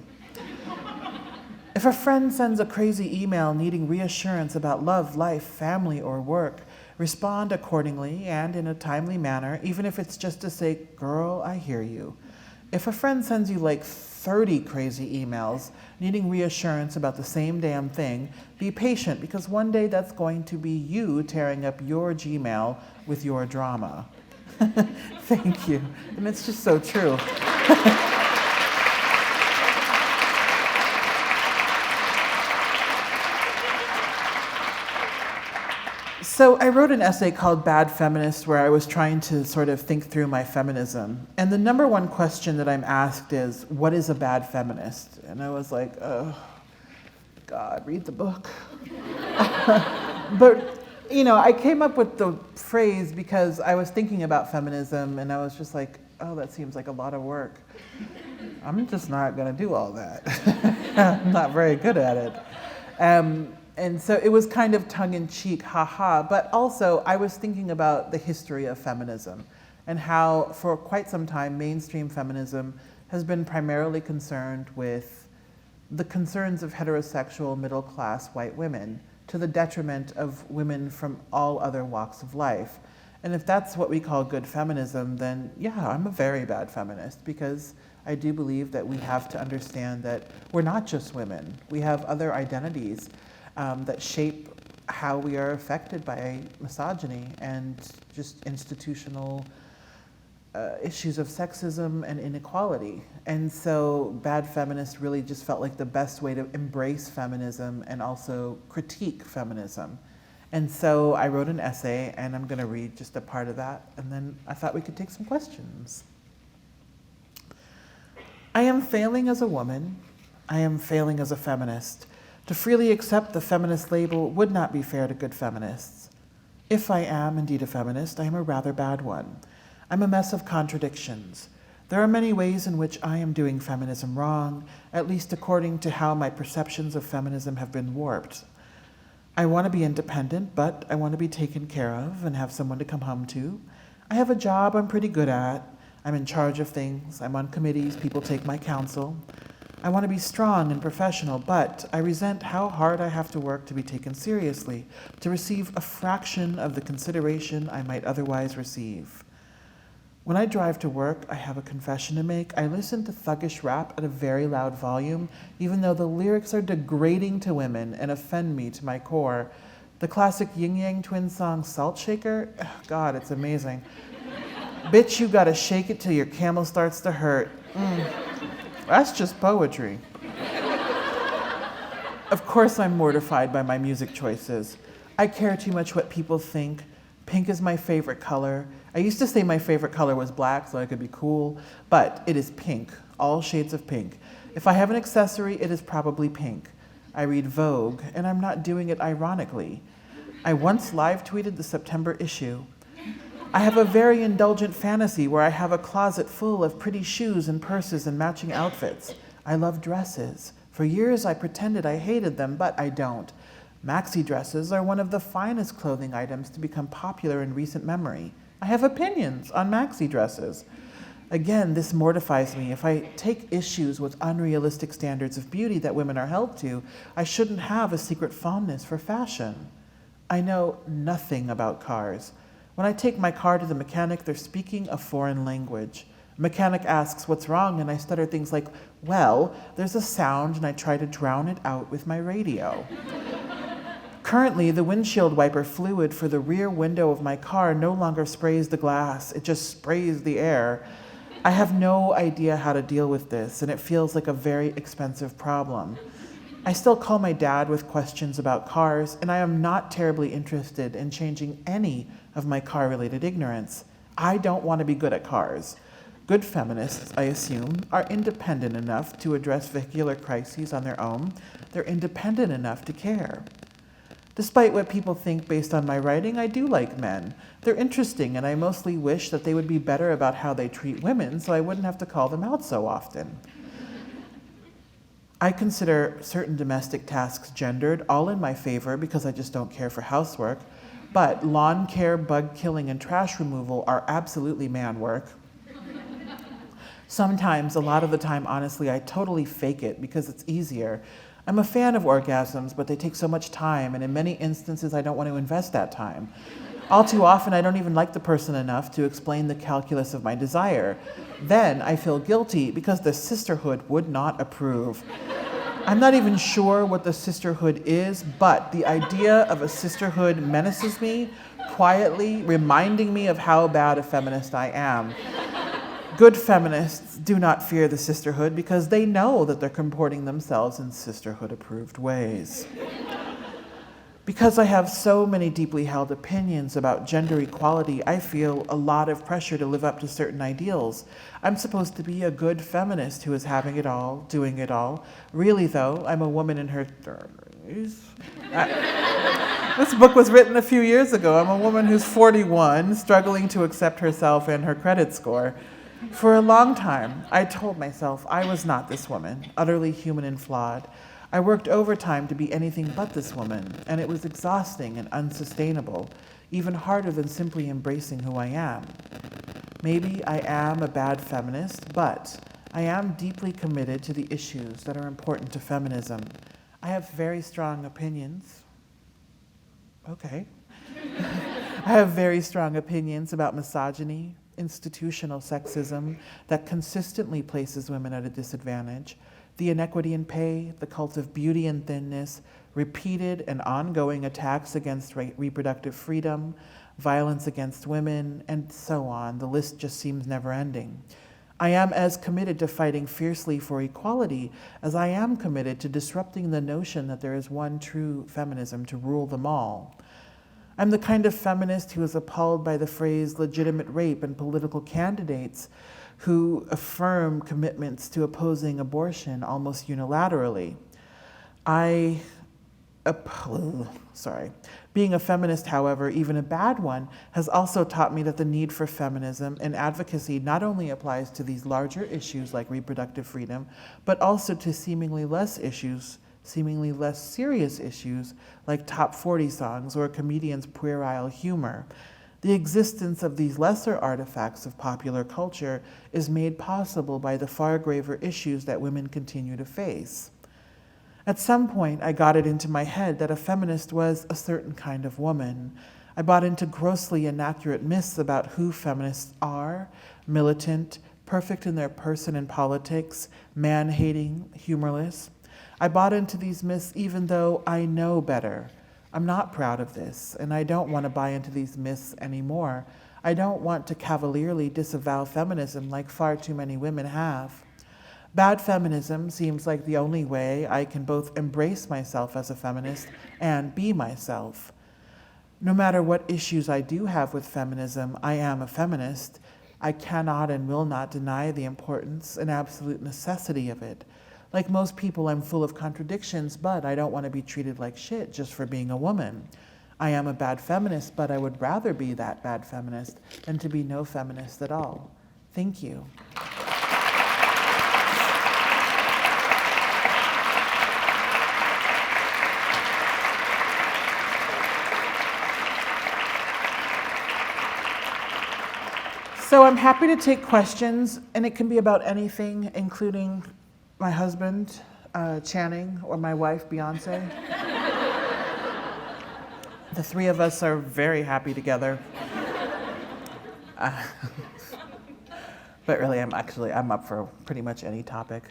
If a friend sends a crazy email needing reassurance about love, life, family, or work, respond accordingly and in a timely manner, even if it's just to say, girl, I hear you. If a friend sends you like 30 crazy emails needing reassurance about the same damn thing, be patient, because one day that's going to be you tearing up your Gmail with your drama. Thank you. And it's just so true. So I wrote an essay called Bad Feminist, where I was trying to sort of think through my feminism. And the number one question that I'm asked is, what is a bad feminist? And I was like, oh, God, read the book. But, you know, I came up with the phrase because I was thinking about feminism, and I was just like, oh, that seems like a lot of work. I'm just not going to do all that. I'm not very good at it. And so it was kind of tongue-in-cheek, haha, but also I was thinking about the history of feminism and how for quite some time mainstream feminism has been primarily concerned with the concerns of heterosexual middle-class white women to the detriment of women from all other walks of life. And if that's what we call good feminism, then yeah, I'm a very bad feminist, because I do believe that we have to understand that we're not just women. We have other identities that shape how we are affected by misogyny and just institutional issues of sexism and inequality. And so Bad Feminist really just felt like the best way to embrace feminism and also critique feminism. And so I wrote an essay, and I'm going to read just a part of that, and then I thought we could take some questions. I am failing as a woman. I am failing as a feminist. To freely accept the feminist label would not be fair to good feminists. If I am indeed a feminist, I am a rather bad one. I'm a mess of contradictions. There are many ways in which I am doing feminism wrong, at least according to how my perceptions of feminism have been warped. I want to be independent, but I want to be taken care of and have someone to come home to. I have a job I'm pretty good at. I'm in charge of things. I'm on committees. People take my counsel. I want to be strong and professional, but I resent how hard I have to work to be taken seriously, to receive a fraction of the consideration I might otherwise receive. When I drive to work, I have a confession to make. I listen to thuggish rap at a very loud volume, even though the lyrics are degrading to women and offend me to my core. The classic Yin Yang Twins song, Salt Shaker, God, it's amazing. Bitch, you gotta shake it till your camel starts to hurt. That's just poetry. Of course I'm mortified by my music choices. I care too much what people think. Pink is my favorite color. I used to say my favorite color was black so I could be cool, but it is pink, all shades of pink. If I have an accessory, it is probably pink. I read Vogue, and I'm not doing it ironically. I once live tweeted the September issue. I have a very indulgent fantasy where I have a closet full of pretty shoes and purses and matching outfits. I love dresses. For years I pretended I hated them, but I don't. Maxi dresses are one of the finest clothing items to become popular in recent memory. I have opinions on maxi dresses. Again, this mortifies me. If I take issues with unrealistic standards of beauty that women are held to, I shouldn't have a secret fondness for fashion. I know nothing about cars. When I take my car to the mechanic, they're speaking a foreign language. The mechanic asks what's wrong, and I stutter things like, well, there's a sound, and I try to drown it out with my radio. Currently, the windshield wiper fluid for the rear window of my car no longer sprays the glass, it just sprays the air. I have no idea how to deal with this, and it feels like a very expensive problem. I still call my dad with questions about cars, and I am not terribly interested in changing any of my car-related ignorance. I don't want to be good at cars. Good feminists, I assume, are independent enough to address vehicular crises on their own. They're independent enough to care. Despite what people think based on my writing, I do like men. They're interesting, and I mostly wish that they would be better about how they treat women so I wouldn't have to call them out so often. I consider certain domestic tasks gendered, all in my favor because I just don't care for housework, but lawn care, bug killing, and trash removal are absolutely man work. Sometimes, a lot of the time, honestly, I totally fake it because it's easier. I'm a fan of orgasms, but they take so much time, and in many instances, I don't want to invest that time. All too often, I don't even like the person enough to explain the calculus of my desire. Then I feel guilty because the sisterhood would not approve. I'm not even sure what the sisterhood is, but the idea of a sisterhood menaces me, quietly reminding me of how bad a feminist I am. Good feminists do not fear the sisterhood because they know that they're comporting themselves in sisterhood-approved ways. Because I have so many deeply held opinions about gender equality, I feel a lot of pressure to live up to certain ideals. I'm supposed to be a good feminist who is having it all, doing it all. Really, though, I'm a woman in her 30s. This book was written a few years ago. I'm a woman who's 41, struggling to accept herself and her credit score. For a long time, I told myself I was not this woman, utterly human and flawed. I worked overtime to be anything but this woman, and it was exhausting and unsustainable, even harder than simply embracing who I am. Maybe I am a bad feminist, but I am deeply committed to the issues that are important to feminism. I have very strong opinions. Okay. I have very strong opinions about misogyny, institutional sexism that consistently places women at a disadvantage, the inequity in pay, the cult of beauty and thinness, repeated and ongoing attacks against reproductive freedom, violence against women, and so on. The list just seems never ending. I am as committed to fighting fiercely for equality as I am committed to disrupting the notion that there is one true feminism to rule them all. I'm the kind of feminist who is appalled by the phrase legitimate rape and political candidates who affirm commitments to opposing abortion almost unilaterally. Being a feminist, however, even a bad one, has also taught me that the need for feminism and advocacy not only applies to these larger issues like reproductive freedom, but also to seemingly less serious issues like top 40 songs or a comedian's puerile humor. The existence of these lesser artifacts of popular culture is made possible by the far graver issues that women continue to face. At some point, I got it into my head that a feminist was a certain kind of woman. I bought into grossly inaccurate myths about who feminists are: militant, perfect in their person and politics, man-hating, humorless. I bought into these myths even though I know better. I'm not proud of this, and I don't want to buy into these myths anymore. I don't want to cavalierly disavow feminism like far too many women have. Bad feminism seems like the only way I can both embrace myself as a feminist and be myself. No matter what issues I do have with feminism, I am a feminist. I cannot and will not deny the importance and absolute necessity of it. Like most people, I'm full of contradictions, but I don't want to be treated like shit just for being a woman. I am a bad feminist, but I would rather be that bad feminist than to be no feminist at all. Thank you. So I'm happy to take questions, and it can be about anything, including my husband, Channing, or my wife, Beyonce. The three of us are very happy together. But really, I'm up for pretty much any topic.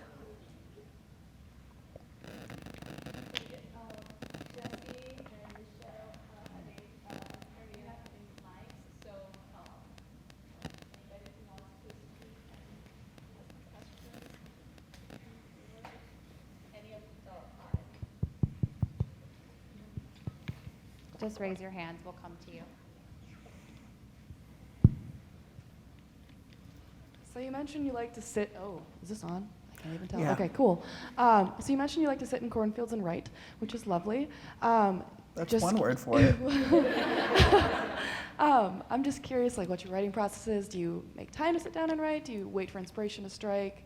Just raise your hands, we'll come to you. So you mentioned you like to sit, oh, is this on? I can't even tell. Yeah. Okay, cool. So you mentioned you like to sit in cornfields and write, which is lovely. That's one word for it. I'm just curious, like, what your writing process is. Do you make time to sit down and write? Do you wait for inspiration to strike?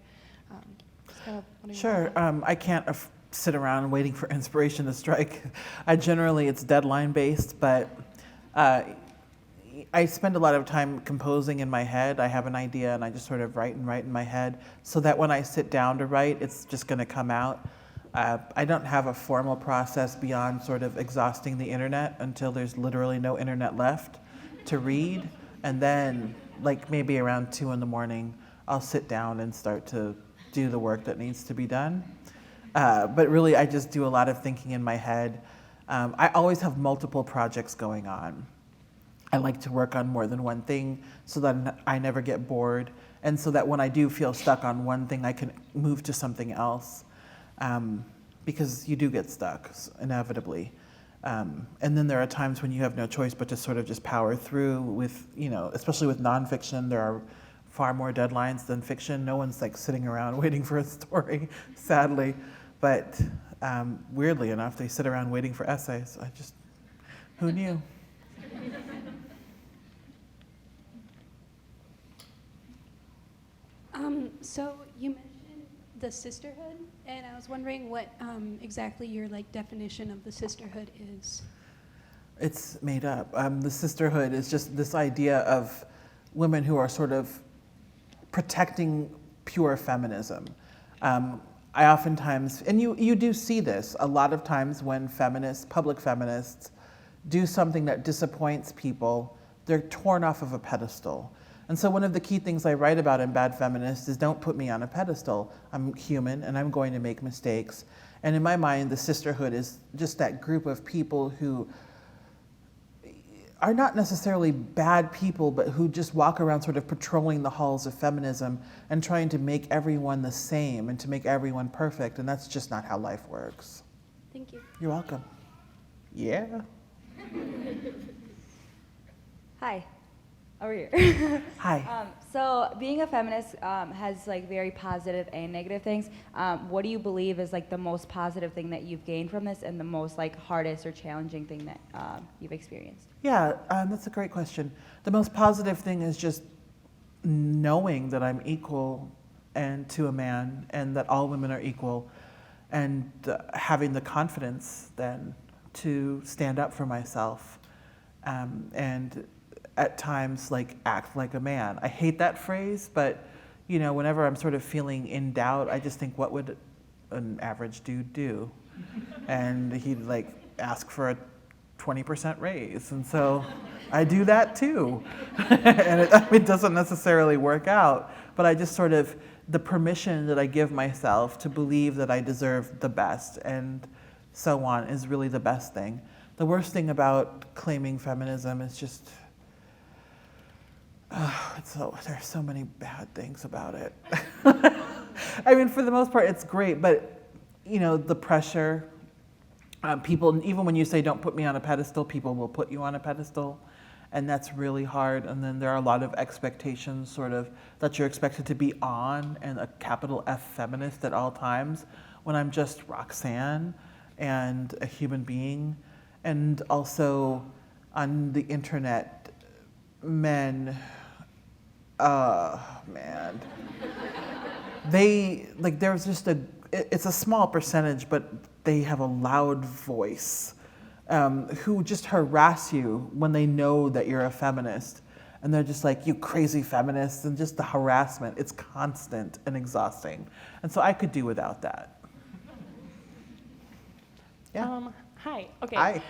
Just kind of wondering. Sure. I can't sit around waiting for inspiration to strike. It's deadline based, but I spend a lot of time composing in my head. I have an idea and I just sort of write in my head so that when I sit down to write, it's just going to come out. I don't have a formal process beyond sort of exhausting the internet until there's literally no internet left to read. And then, like maybe around 2 a.m, I'll sit down and start to do the work that needs to be done. But really, I just do a lot of thinking in my head. I always have multiple projects going on. I like to work on more than one thing so that I never get bored, and so that when I do feel stuck on one thing, I can move to something else, because you do get stuck, inevitably. And then there are times when you have no choice but to sort of just power through with, especially with nonfiction, there are far more deadlines than fiction. No one's like sitting around waiting for a story, sadly. But weirdly enough, they sit around waiting for essays. Who knew? So you mentioned the sisterhood, and I was wondering what exactly your definition of the sisterhood is. It's made up. The sisterhood is just this idea of women who are sort of protecting pure feminism. I oftentimes, and you do see this a lot of times when public feminists, do something that disappoints people, they're torn off of a pedestal. And so one of the key things I write about in Bad Feminist is don't put me on a pedestal. I'm human and I'm going to make mistakes. And in my mind, the sisterhood is just that group of people who are not necessarily bad people, but who just walk around sort of patrolling the halls of feminism and trying to make everyone the same and to make everyone perfect, and that's just not how life works. Thank you. You're welcome. Yeah. Hi, over here. Hi. So being a feminist has like very positive and negative things. What do you believe is like the most positive thing that you've gained from this and the most like hardest or challenging thing that you've experienced? Yeah, that's a great question. The most positive thing is just knowing that I'm equal and to a man and that all women are equal, and having the confidence then to stand up for myself and at times like act like a man. I hate that phrase, but you know, whenever I'm sort of feeling in doubt, I just think, what would an average dude do? And he'd like ask for a 20% raise, and so I do that too. And it doesn't necessarily work out, but I just sort of, the permission that I give myself to believe that I deserve the best and so on is really the best thing. The worst thing about claiming feminism is just, there's so many bad things about it. I mean, for the most part, it's great, but you know, the pressure, people, even when you say don't put me on a pedestal, people will put you on a pedestal, and that's really hard. And then there are a lot of expectations sort of that you're expected to be on, and a capital F feminist at all times, when I'm just Roxane and a human being. And also on the internet, men, man, they, like, there's just it's a small percentage, but they have a loud voice, who just harass you when they know that you're a feminist. And they're just like, you crazy feminist, and just the harassment, it's constant and exhausting. And so I could do without that. Yeah. Hi. Okay. Hi.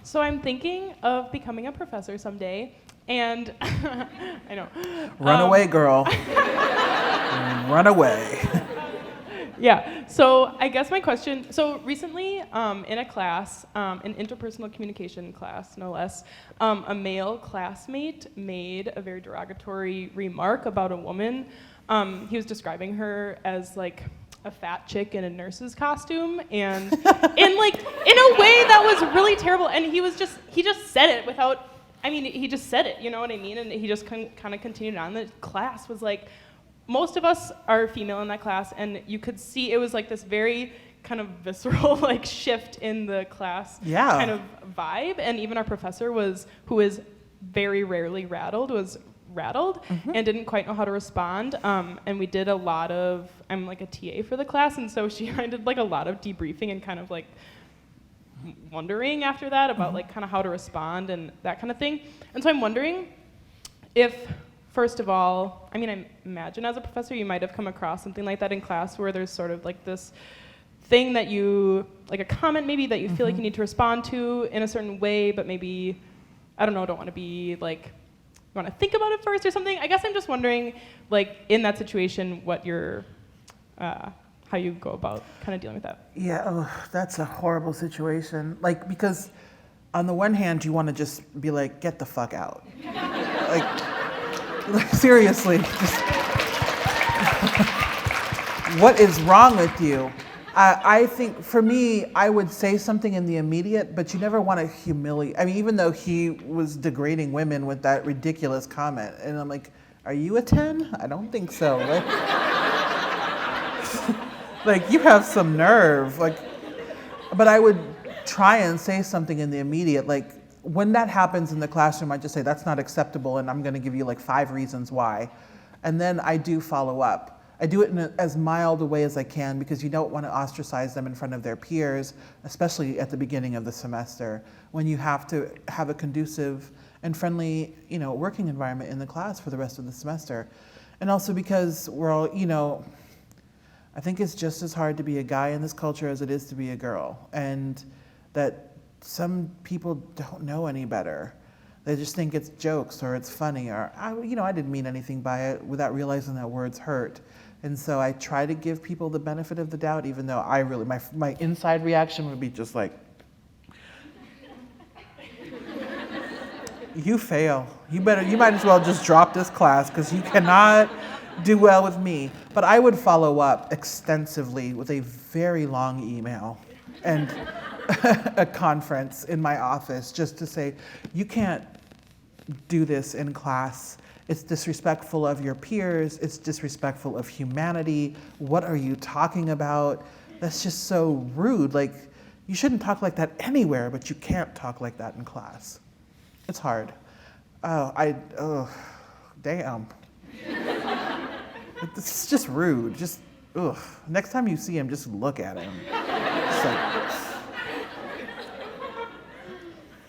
So I'm thinking of becoming a professor someday, and I know. Run away, girl. Run away. Yeah. So I guess my question. So recently, in a class, an interpersonal communication class, no less, a male classmate made a very derogatory remark about a woman. He was describing her as like a fat chick in a nurse's costume, and in a way that was really terrible. And he just said it without, I mean, he just said it, you know what I mean? And he just kind of continued on. The class was like, most of us are female in that class, and you could see it was like this very kind of visceral like shift in the class kind of vibe. And even our professor who is very rarely rattled, was rattled and didn't quite know how to respond. And we did a lot of, I'm like a TA for the class, and so I did like a lot of debriefing and kind of like wondering after that about like kind of how to respond and that kind of thing. And so I'm wondering if, first of all, I mean, I imagine as a professor you might have come across something like that in class where there's sort of like this thing that you, like a comment maybe that you feel like you need to respond to in a certain way, but maybe, I don't know, don't want to be like, you want to think about it first or something. I guess I'm just wondering, like, in that situation, what your, how you go about kind of dealing with that. Yeah, that's a horrible situation. Like, because on the one hand, you want to just be like, get the fuck out. like seriously, just, what is wrong with you? I think for me, I would say something in the immediate, but you never want to humiliate. I mean, even though he was degrading women with that ridiculous comment, and I'm like, are you a 10? I don't think so. Like you have some nerve. Like, but I would try and say something in the immediate. Like when that happens in the classroom, I just say that's not acceptable, and I'm going to give you like 5 reasons why, and then I do follow up. I do it in as mild a way as I can because you don't want to ostracize them in front of their peers, especially at the beginning of the semester, when you have to have a conducive and friendly, working environment in the class for the rest of the semester. And also because we're all, I think it's just as hard to be a guy in this culture as it is to be a girl. And that some people don't know any better. They just think it's jokes or it's funny or, I didn't mean anything by it without realizing that words hurt. And so I try to give people the benefit of the doubt, even though I really, my inside reaction would be just like, you fail. You might as well just drop this class because you cannot do well with me. But I would follow up extensively with a very long email and a conference in my office just to say, you can't do this in class. It's disrespectful of your peers. It's disrespectful of humanity. What are you talking about? That's just so rude. Like, you shouldn't talk like that anywhere, but you can't talk like that in class. It's hard. Damn. This is just rude. Just, ugh. Next time you see him, just look at him. Just like,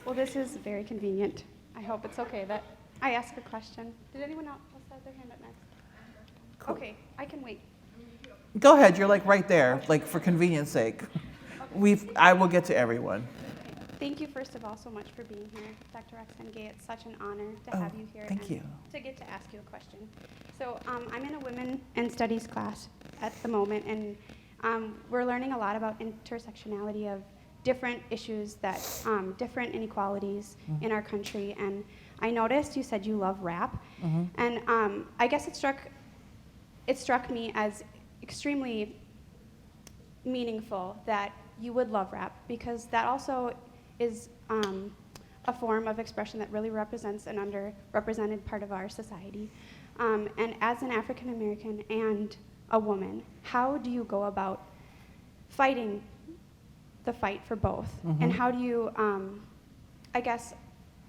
Well, this is very convenient. I hope it's okay that I ask a question. Did anyone else have their hand up next? Cool. Okay, I can wait. go ahead, you're like right there, like for convenience sake. I will get to everyone. Thank you, first of all, so much for being here, Dr. Roxane Gay. It's such an honor to have you here. Thank you. To get to ask you a question. So I'm in a Women in Studies class at the moment, and we're learning a lot about intersectionality of different issues that, different inequalities in our country. And I noticed you said you love rap, and I guess it struck me as extremely meaningful that you would love rap, because that also is a form of expression that really represents an underrepresented part of our society. And as an African American and a woman, how do you go about fighting the fight for both? And how do you, I guess,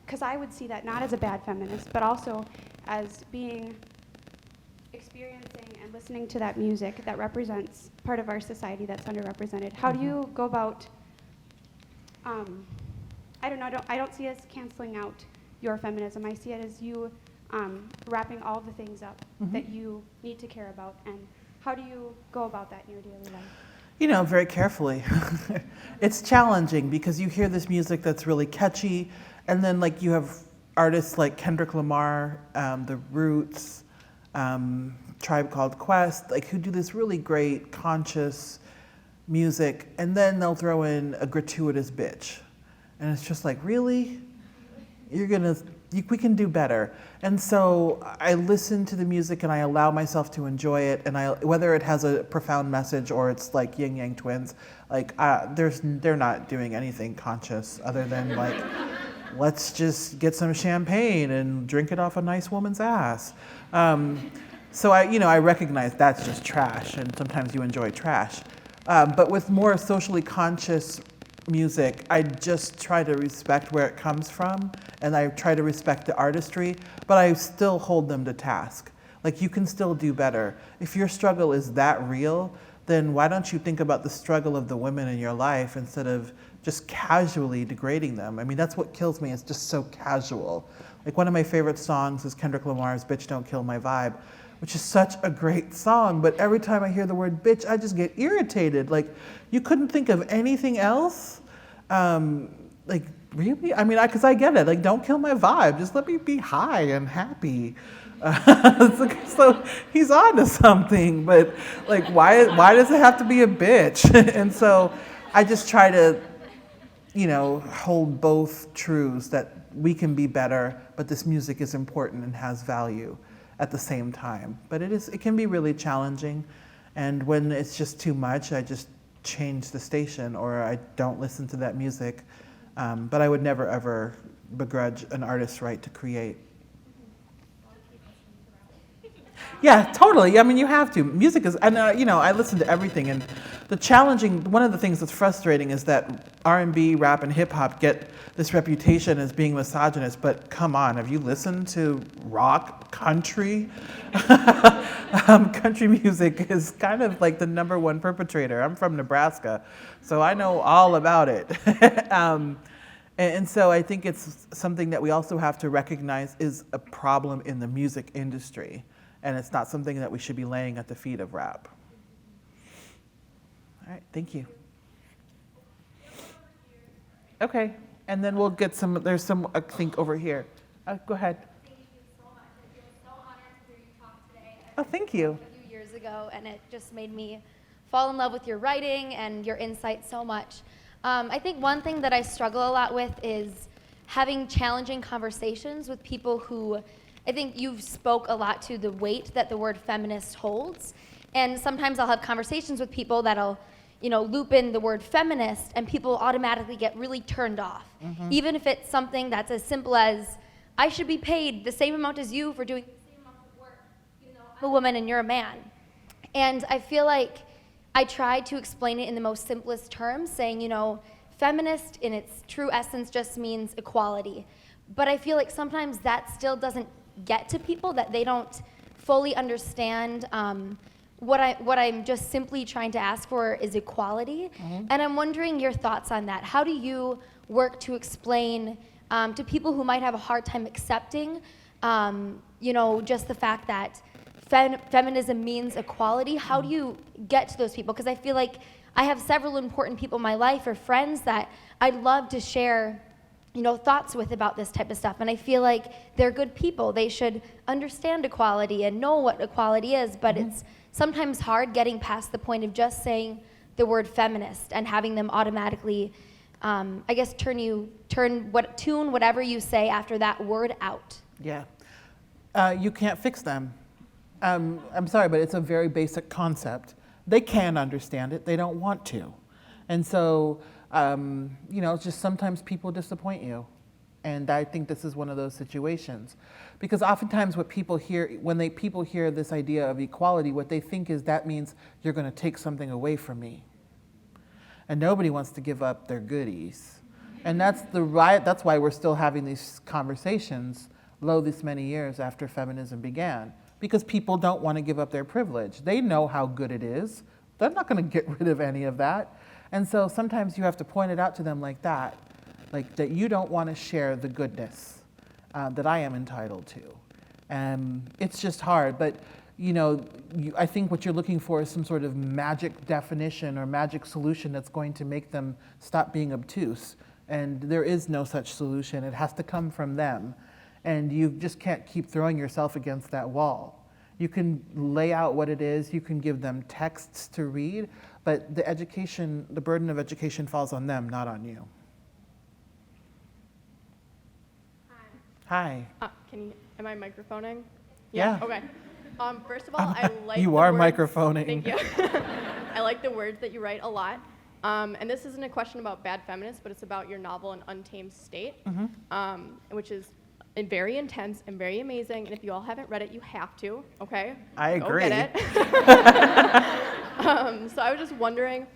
because I would see that not as a bad feminist, but also as experiencing and listening to that music that represents part of our society that's underrepresented. How do you go about, I don't know, I don't see us canceling out your feminism. I see it as you wrapping all the things up that you need to care about. And how do you go about that in your daily life? You know, very carefully. It's challenging because you hear this music that's really catchy, and then like you have artists like Kendrick Lamar, The Roots, Tribe Called Quest, like who do this really great conscious music, and then they'll throw in a gratuitous bitch. And it's just like, really? We can do better. And so I listen to the music and I allow myself to enjoy it, and whether it has a profound message or it's like Yin Yang Twins, like they're not doing anything conscious other than like, let's just get some champagne and drink it off a nice woman's ass. So I recognize that's just trash, and sometimes you enjoy trash. But with more socially conscious music, I just try to respect where it comes from, and I try to respect the artistry, but I still hold them to task. Like, you can still do better. If your struggle is that real, then why don't you think about the struggle of the women in your life instead of just casually degrading them? I mean, that's what kills me. It's just so casual. Like, one of my favorite songs is Kendrick Lamar's Bitch Don't Kill My Vibe, which is such a great song, but every time I hear the word bitch, I just get irritated. Like, you couldn't think of anything else? Like, really? I mean, because I get it. Like, don't kill my vibe. Just let me be high and happy. So he's on to something, but like, why does it have to be a bitch? And so I just try to, hold both truths, that we can be better, but this music is important and has value at the same time. But it can be really challenging, and when it's just too much, I just change the station or I don't listen to that music. But I would never ever begrudge an artist's right to create. Yeah, totally. I mean, you have to. Music is, and I listen to everything. And one of the things that's frustrating is that R&B, rap, and hip hop get this reputation as being misogynist. But come on, have you listened to rock, country? Country music is kind of like the #1 perpetrator. I'm from Nebraska, so I know all about it. And so I think it's something that we also have to recognize is a problem in the music industry. And it's not something that we should be laying at the feet of rap. All right, thank you. Okay, and then we'll get there's some, I think, over here. Go ahead. Thank you so much. I feel so honored to hear you talk today. Oh, thank you. A few years ago, and it just made me fall in love with your writing and your insight so much. I think one thing that I struggle a lot with is having challenging conversations with people who, I think you've spoke a lot to the weight that the word feminist holds. And sometimes I'll have conversations with people that'll, loop in the word feminist, and people automatically get really turned off. Even if it's something that's as simple as, I should be paid the same amount as you for doing the same amount of work, even though I'm a woman and you're a man. And I feel like I tried to explain it in the most simplest terms, saying, feminist in its true essence just means equality. But I feel like sometimes that still doesn't get to people, that they don't fully understand what I'm just simply trying to ask for is equality. And I'm wondering your thoughts on that. How do you work to explain to people who might have a hard time accepting, just the fact that feminism means equality? How do you get to those people? Because I feel like I have several important people in my life or friends that I'd love to share thoughts with about this type of stuff. And I feel like they're good people. They should understand equality and know what equality is, but it's sometimes hard getting past the point of just saying the word feminist and having them automatically, tune whatever you say after that word out. Yeah. You can't fix them. I'm sorry, but it's a very basic concept. They can understand it, they don't want to. And so, it's just sometimes people disappoint you. And I think this is one of those situations. Because oftentimes what people hear, when people hear this idea of equality, what they think is that means you're going to take something away from me. And nobody wants to give up their goodies. And that's why we're still having these conversations, this many years after feminism began. Because people don't want to give up their privilege. They know how good it is. They're not going to get rid of any of that. And so sometimes you have to point it out to them like that you don't want to share the goodness that I am entitled to. And it's just hard, but I think what you're looking for is some sort of magic definition or magic solution that's going to make them stop being obtuse. And there is no such solution. It has to come from them. And you just can't keep throwing yourself against that wall. You can lay out what it is, you can give them texts to read, but the burden of education falls on them, not on you. Hi. Am I microphoning? Yeah. Okay. First of all, I like you the are words. microphoning. Thank you. I like the words that you write a lot. And this isn't a question about Bad Feminist, but it's about your novel, An Untamed State, which is very intense and very amazing. And if you all haven't read it, you have to, okay? I agree. Go get it. So I was just wondering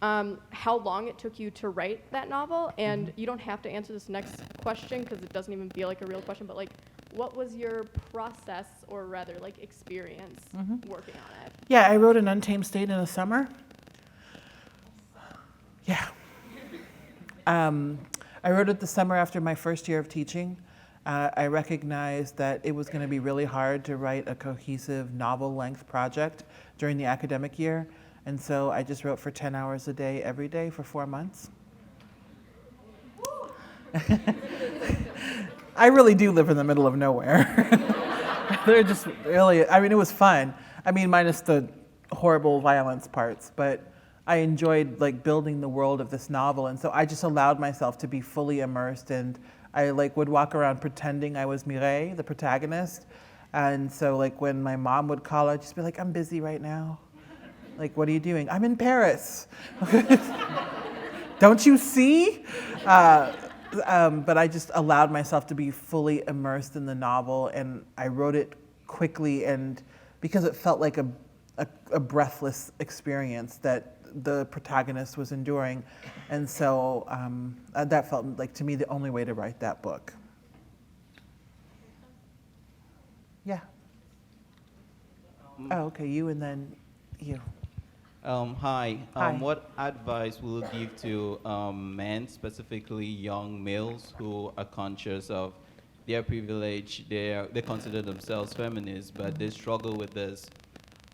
how long it took you to write that novel. And you don't have to answer this next question because it doesn't even feel like a real question, but what was your process, or rather experience working on it? Yeah, I wrote An Untamed State in the summer. Yeah. I wrote it the summer after my first year of teaching. I recognized that it was going to be really hard to write a cohesive novel-length project during the academic year, and so I just wrote for 10 hours a day every day for 4 months. I really do live in the middle of nowhere. They're just really, it was fun. Minus the horrible violence parts, but I enjoyed building the world of this novel, and so I just allowed myself to be fully immersed, and I would walk around pretending I was Mireille, the protagonist. And so when my mom would call, I'd just be like, I'm busy right now. What are you doing? I'm in Paris. Don't you see? But I just allowed myself to be fully immersed in the novel, and I wrote it quickly, and because it felt like a breathless experience that the protagonist was enduring. And so that felt to me the only way to write that book. Yeah. Okay, you and then you. Hi. Hi. What advice will you give to men, specifically young males, who are conscious of their privilege? They consider themselves feminists, but they struggle with this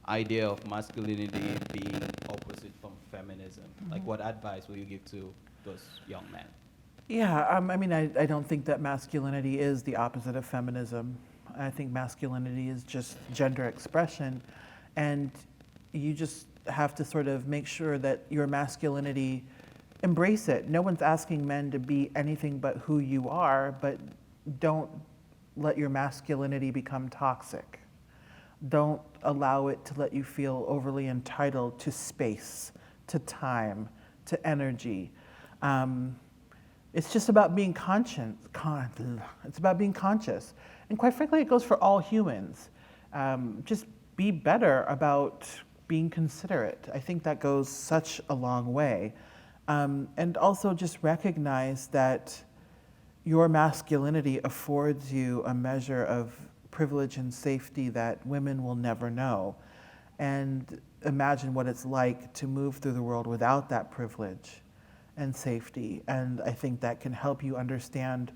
idea of masculinity being opposite from feminism. What advice will you give to those young men? Yeah, I don't think that masculinity is the opposite of feminism. I think masculinity is just gender expression, and you just have to sort of make sure that your masculinity embrace it. No one's asking men to be anything but who you are, but don't let your masculinity become toxic. Don't allow it to let you feel overly entitled to space, to time, to energy. It's just about being it's about being conscious. And quite frankly, it goes for all humans. Just be better about being considerate. I think that goes such a long way. And also just recognize that your masculinity affords you a measure of privilege and safety that women will never know. And imagine what it's like to move through the world without that privilege and safety. And I think that can help you understand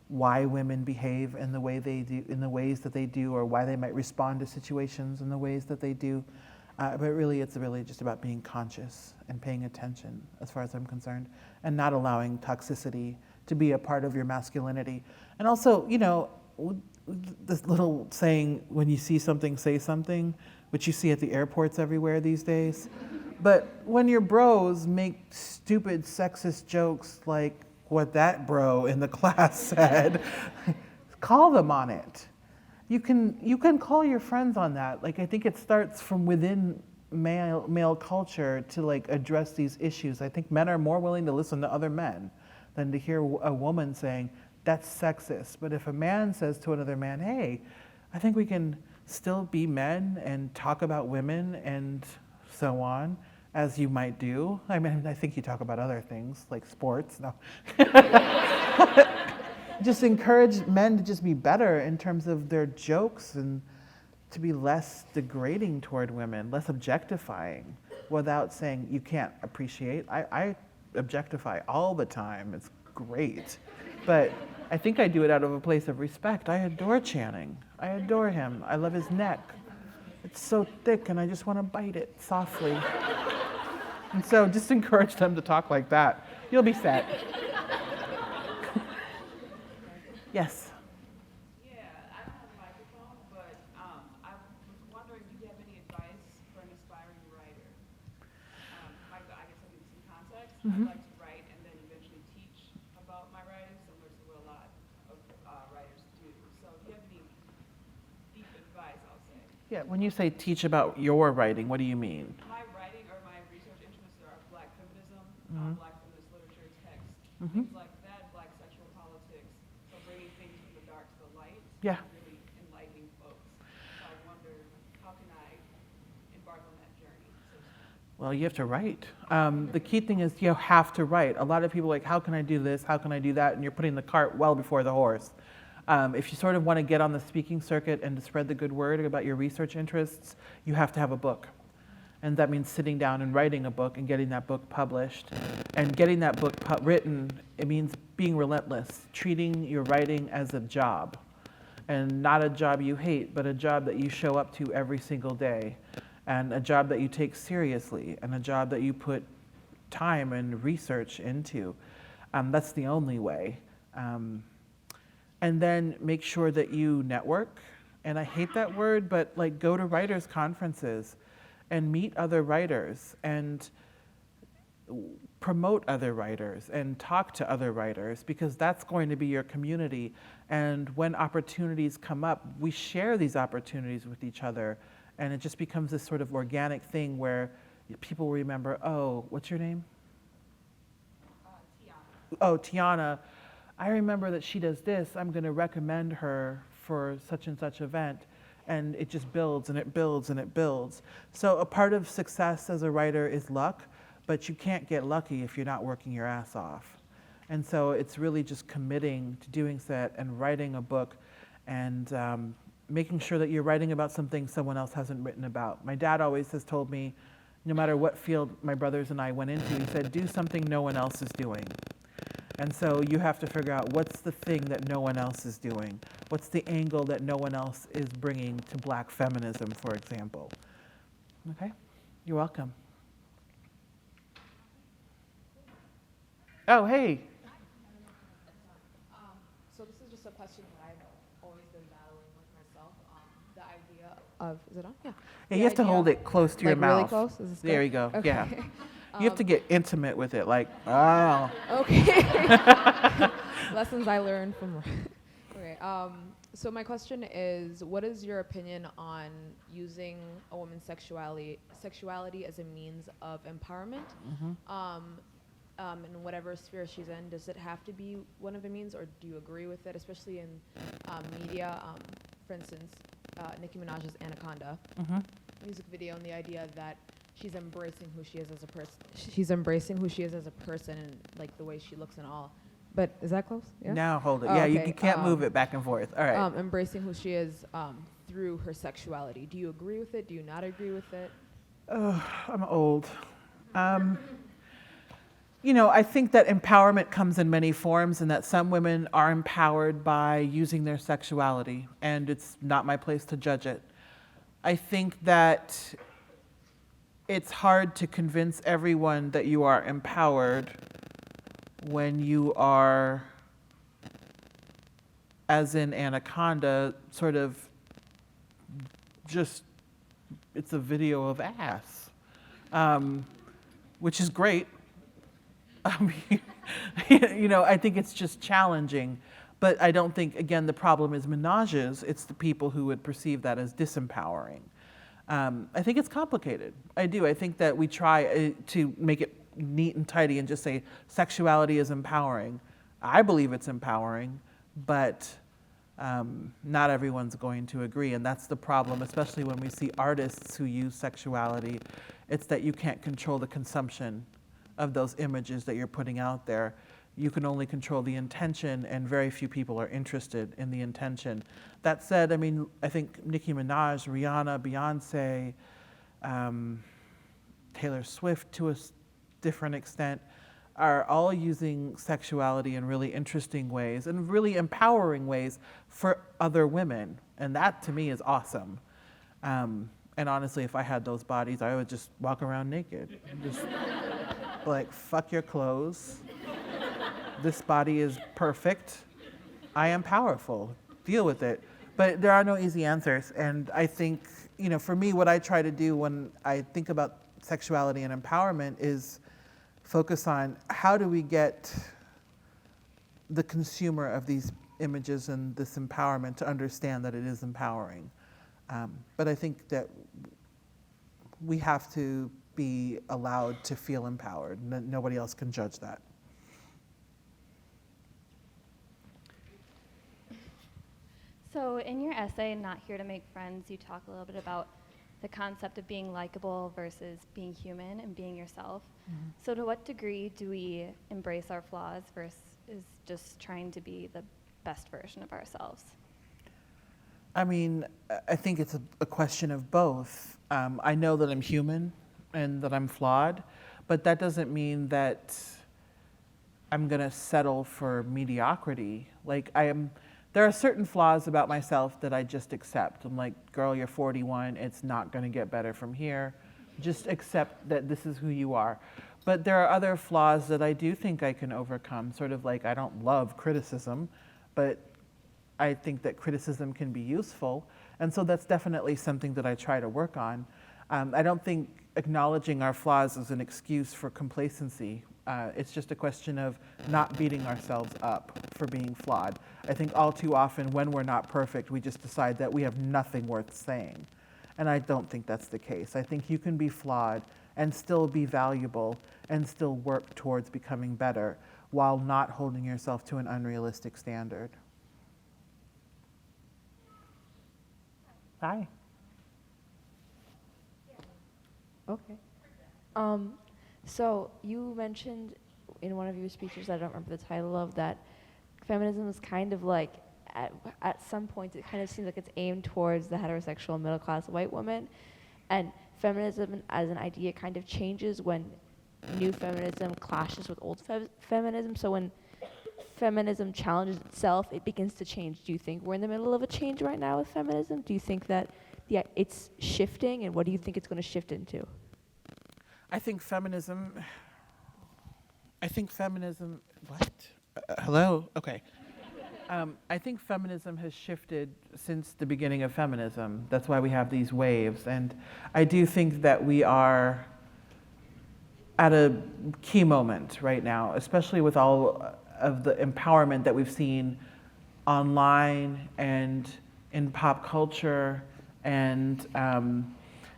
why women behave in the way they do, in the ways that they do, or why they might respond to situations in the ways that they do. But really, it's really just about being conscious and paying attention, as far as I'm concerned, and not allowing toxicity to be a part of your masculinity. And also, you know, this little saying, when you see something, say something, which you see at the airports everywhere these days. But when your bros make stupid sexist jokes like what that bro in the class said, call them on it. You can call your friends on that. Like, I think it starts from within male culture to like address these issues. I think men are more willing to listen to other men than to hear a woman saying, that's sexist. But if a man says to another man, hey, I think we can still be men and talk about women and so on, as you might do. I mean, I think you talk about other things like sports. No. Just encourage men to just be better in terms of their jokes and to be less degrading toward women, less objectifying, without saying you can't appreciate. I objectify all the time. It's great. But I think I do it out of a place of respect. I adore Channing. I adore him. I love his neck. It's so thick and I just want to bite it softly. And so just encourage them to talk like that. You'll be set. Yes. Yeah, I don't have a microphone, but I was wondering, do you have any advice for an aspiring writer? I guess I'll give you some context. I'd like to write and then eventually teach about my writing, similar to what a lot of writers do. So if you have any deep advice, I'll say. Yeah, when you say teach about your writing, what do you mean? My writing or my research interests are Black feminism, Black feminist literature, text, things like that, Black sexual politics. So bringing things from the dark to the light, Yeah. really enlightening folks. So I wonder, how can I embark on that journey? Well, you have to write. The key thing is you have to write. A lot of people are like, how can I do this? How can I do that? And you're putting the cart well before the horse. If you sort of want to get on the speaking circuit and to spread the good word about your research interests, you have to have a book. And that means sitting down and writing a book and getting that book published. And getting that book written, it means being relentless, treating your writing as a job. And not a job you hate, but a job that you show up to every single day. And a job that you take seriously, and a job that you put time and research into. That's the only way. And then make sure that you network. And I hate that word, but like go to writers' conferences and meet other writers and promote other writers and talk to other writers, because that's going to be your community. And when opportunities come up, we share these opportunities with each other. And it just becomes this sort of organic thing where people remember, oh, what's your name? Tiana. Oh, Tiana. I remember that she does this. I'm going to recommend her for such and such event. And it just builds and it builds and it builds. So a part of success as a writer is luck, but you can't get lucky if you're not working your ass off. And so it's really just committing to doing that and writing a book and making sure that you're writing about something someone else hasn't written about. My dad always has told me, no matter what field my brothers and I went into, he said, do something no one else is doing. And so you have to figure out what's the thing that no one else is doing? What's the angle that no one else is bringing to Black feminism, for example? Okay, you're welcome. Oh, hey. So this is just a question that I've always been battling with myself. The idea of, is it on? Yeah. Yeah, you have to hold it close to your mouth. Really close? Is this there good? you go. Okay. Yeah. You have to get intimate with it, like, oh. Okay. Lessons I learned from. Okay. So my question is, what is your opinion on using a woman's sexuality as a means of empowerment? In whatever sphere she's in, does it have to be one of the means, or do you agree with it, especially in media? For instance, Nicki Minaj's Anaconda music video, and the idea that she's embracing who she is as a person. She's embracing who she is as a person, and like the way she looks and all. But is that close? Yeah. Now hold it. Oh, yeah, okay. you can't move it back and forth. All right. Embracing who she is through her sexuality. Do you agree with it? Do you not agree with it? I'm old. You know, I think that empowerment comes in many forms, and that some women are empowered by using their sexuality, and it's not my place to judge it. I think that it's hard to convince everyone that you are empowered when you are, as in Anaconda, sort of just, it's a video of ass, which is great. I mean, you know, I think it's just challenging, but I don't think, again, the problem is Minaj's. It's the people who would perceive that as disempowering. I think it's complicated. I do. I think that we try to make it neat and tidy and just say sexuality is empowering. I believe it's empowering, but not everyone's going to agree, and that's the problem, especially when we see artists who use sexuality. It's that you can't control the consumption of those images that you're putting out there. You can only control the intention, and very few people are interested in the intention. That said, I mean, I think Nicki Minaj, Rihanna, Beyonce, Taylor Swift to a different extent, are all using sexuality in really interesting ways and really empowering ways for other women. And that to me is awesome. And honestly, if I had those bodies, I would just walk around naked. Just like, fuck your clothes. This body is perfect. I am powerful. Deal with it. But there are no easy answers. And I think, you know, for me, what I try to do when I think about sexuality and empowerment is focus on how do we get the consumer of these images and this empowerment to understand that it is empowering. But I think that we have to be allowed to feel empowered. Nobody else can judge that. So in your essay, Not Here to Make Friends, you talk a little bit about the concept of being likable versus being human and being yourself. Mm-hmm. So to what degree do we embrace our flaws versus just trying to be the best version of ourselves? I mean, I think it's a question of both. I know that I'm human and that I'm flawed, but that doesn't mean that I'm gonna settle for mediocrity. Like there are certain flaws about myself that I just accept. I'm like, girl, you're 41, it's not gonna get better from here. Just accept that this is who you are. But there are other flaws that I do think I can overcome, sort of like I don't love criticism, but I think that criticism can be useful. And so that's definitely something that I try to work on. I don't think acknowledging our flaws is an excuse for complacency. It's just a question of not beating ourselves up for being flawed. I think all too often when we're not perfect, we just decide that we have nothing worth saying. And I don't think that's the case. I think you can be flawed and still be valuable and still work towards becoming better while not holding yourself to an unrealistic standard. Hi. Okay. So you mentioned in one of your speeches, I don't remember the title of, that feminism is kind of like, at some point, it kind of seems like it's aimed towards the heterosexual middle-class white woman. And feminism as an idea kind of changes when new feminism clashes with old feminism. So when feminism challenges itself, it begins to change. Do you think we're in the middle of a change right now with feminism? Do you think that it's shifting, and what do you think it's going to shift into? I think feminism, what? Hello? Okay. I think feminism has shifted since the beginning of feminism. That's why we have these waves. And I do think that we are at a key moment right now, especially with all of the empowerment that we've seen online and in pop culture. And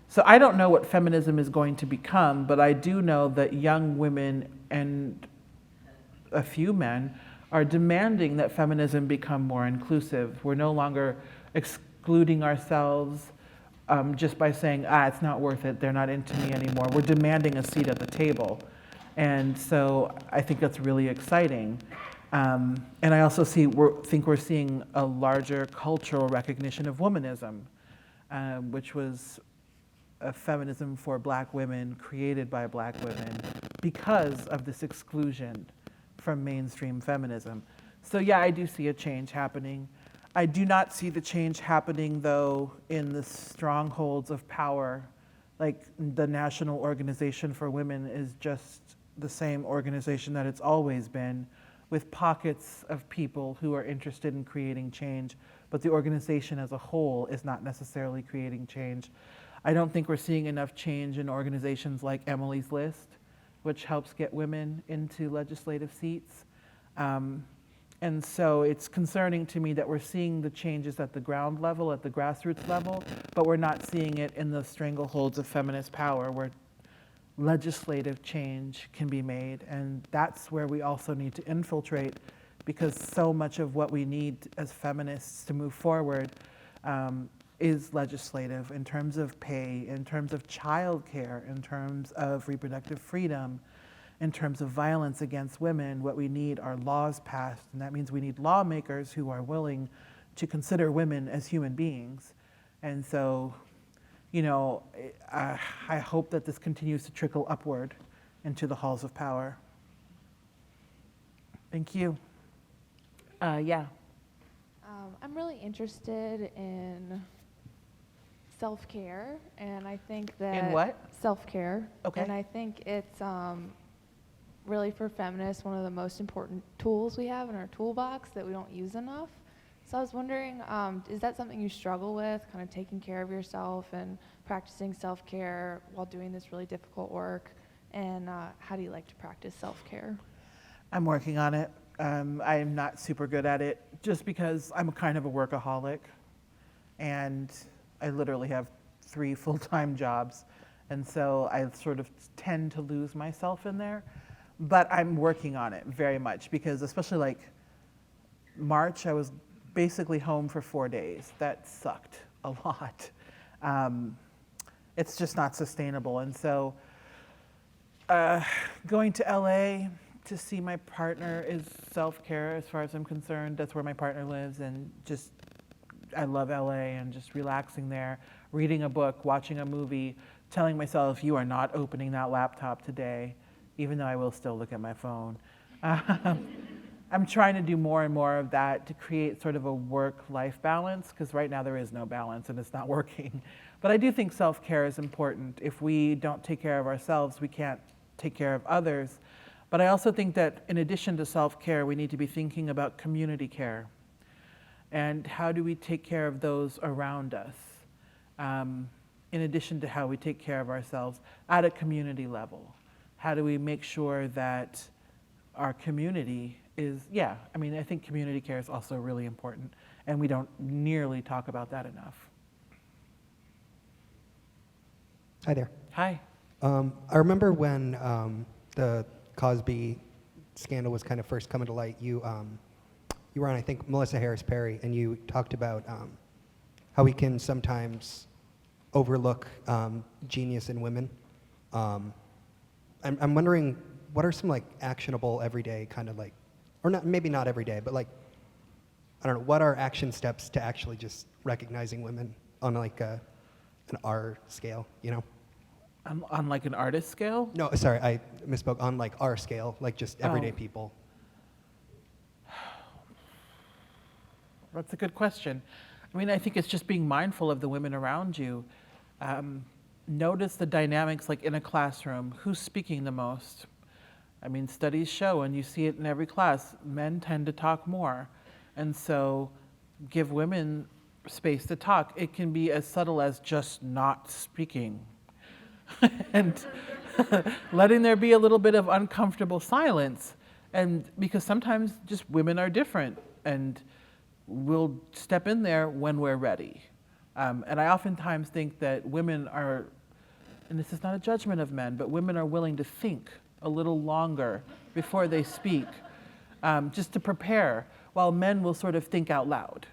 so I don't know what feminism is going to become, but I do know that young women and a few men are demanding that feminism become more inclusive. We're no longer excluding ourselves just by saying, it's not worth it, they're not into me anymore. We're demanding a seat at the table. And so I think that's really exciting. And I also think we're seeing a larger cultural recognition of womanism, which was a feminism for Black women created by Black women because of this exclusion from mainstream feminism. So yeah, I do see a change happening. I do not see the change happening, though, in the strongholds of power. Like the National Organization for Women is just the same organization that it's always been, with pockets of people who are interested in creating change, but the organization as a whole is not necessarily creating change. I don't think we're seeing enough change in organizations like Emily's List, which helps get women into legislative seats. And so it's concerning to me that we're seeing the changes at the ground level, at the grassroots level, but we're not seeing it in the strangleholds of feminist power where legislative change can be made. And that's where we also need to infiltrate, because so much of what we need as feminists to move forward is legislative, in terms of pay, in terms of childcare, in terms of reproductive freedom, in terms of violence against women. What we need are laws passed, and that means we need lawmakers who are willing to consider women as human beings. And so, you know, I hope that this continues to trickle upward into the halls of power. Thank you. Yeah. I'm really interested in self-care, and I think that... In what? Self-care. Okay. And I think it's really, for feminists, one of the most important tools we have in our toolbox that we don't use enough. So I was wondering, is that something you struggle with, kind of taking care of yourself and practicing self-care while doing this really difficult work? And how do you like to practice self-care? I'm working on it. I'm not super good at it, just because I'm kind of a workaholic, and I literally have 3 full-time jobs, and so I sort of tend to lose myself in there. But I'm working on it very much, because especially like March, I was basically home for 4 days. That sucked a lot. It's just not sustainable. And so going to LA to see my partner is self-care as far as I'm concerned. That's where my partner lives, and just, I love LA, and just relaxing there, reading a book, watching a movie, telling myself, you are not opening that laptop today, even though I will still look at my phone. I'm trying to do more and more of that to create sort of a work-life balance, because right now there is no balance and it's not working. But I do think self-care is important. If we don't take care of ourselves, we can't take care of others. But I also think that in addition to self-care, we need to be thinking about community care. And how do we take care of those around us, in addition to how we take care of ourselves at a community level? How do we make sure that our community is, I think community care is also really important, and we don't nearly talk about that enough. Hi there. Hi. I remember when the Cosby scandal was kind of first coming to light, you were on, I think, Melissa Harris Perry, and you talked about how we can sometimes overlook genius in women. I'm wondering, what are some like actionable everyday kind of like, or not, maybe not every day, but like, I don't know, what are action steps to actually just recognizing women on like an R scale, you know? On like an artist scale? No, sorry, I misspoke. On like R scale, like just everyday people. That's a good question. I mean, I think it's just being mindful of the women around you. Notice the dynamics, like in a classroom, who's speaking the most? I mean, studies show, and you see it in every class, men tend to talk more. And so give women space to talk. It can be as subtle as just not speaking. And letting there be a little bit of uncomfortable silence. And because sometimes just women are different, and we'll step in there when we're ready. And I oftentimes think that women are, and this is not a judgment of men, but women are willing to think a little longer before they speak, just to prepare, while men will sort of think out loud.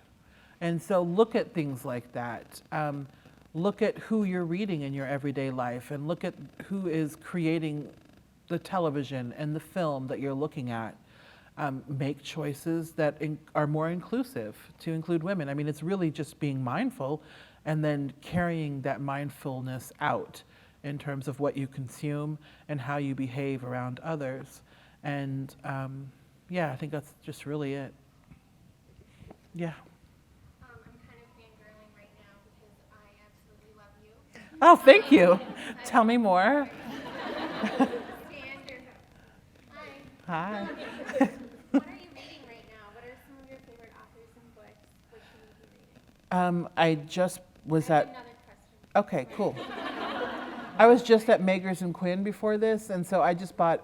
And so look at things like that. Look at who you're reading in your everyday life, and look at who is creating the television and the film that you're looking at. Make choices that are more inclusive to include women. I mean, it's really just being mindful and then carrying that mindfulness out in terms of what you consume and how you behave around others. And yeah, I think that's just really it. Yeah. I'm kind of fangirling right now because I absolutely love you. Oh, thank you. Tell me more. Hi. What are you reading right now? What are some of your favorite authors and books? What should we be reading? I just was I have at. another question. Okay, cool. I was just at Magers and Quinn before this, and so I just bought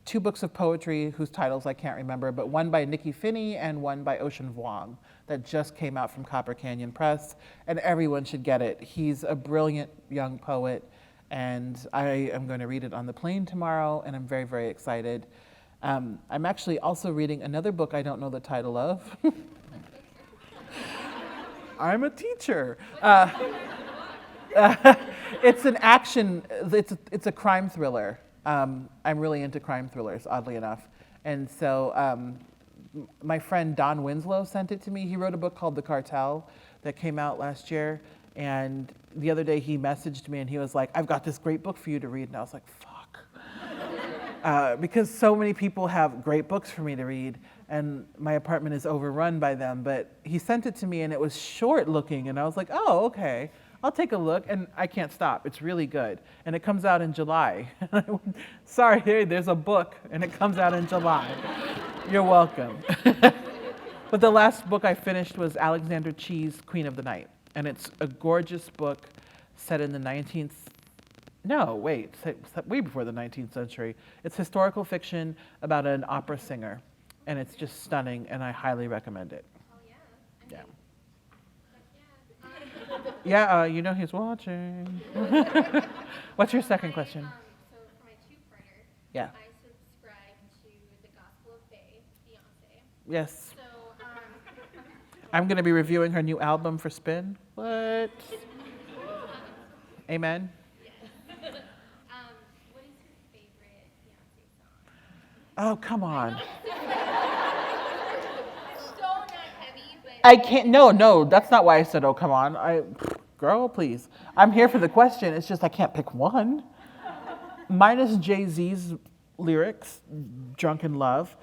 2 books of poetry whose titles I can't remember, but one by Nikki Finney and one by Ocean Vuong that just came out from Copper Canyon Press, and everyone should get it. He's a brilliant young poet, and I am going to read it on the plane tomorrow, and I'm very, very excited. I'm actually also reading another book I don't know the title of. I'm a teacher. It's an action, it's a crime thriller. I'm really into crime thrillers, oddly enough. And so my friend Don Winslow sent it to me. He wrote a book called The Cartel that came out last year. And the other day he messaged me and he was like, I've got this great book for you to read. And I was like, fuck. Because so many people have great books for me to read, and my apartment is overrun by them. But he sent it to me and it was short looking, and I was like, oh, okay, I'll take a look. And I can't stop. It's really good. And it comes out in July. Sorry, hey, there's a book and it comes out in July. You're welcome. But the last book I finished was Alexander Chee's Queen of the Night. And it's a gorgeous book set in the 19th, no, wait, way before the 19th century. It's historical fiction about an opera singer, and it's just stunning, and I highly recommend it. Oh, yeah. Yeah. Yeah, you know he's watching. What's your second question? So for my two-parter, Yeah. I subscribe to the Gospel of Faye, Beyonce. Yes. So, I'm going to be reviewing her new album for Spin. What? Amen. Yes. What is your favorite Beyonce song? Oh, come on. So not heavy, but I can't, no, that's not why I said, oh, come on. Girl, please. I'm here for the question. It's just I can't pick one. Minus Jay-Z's lyrics, Drunk in Love.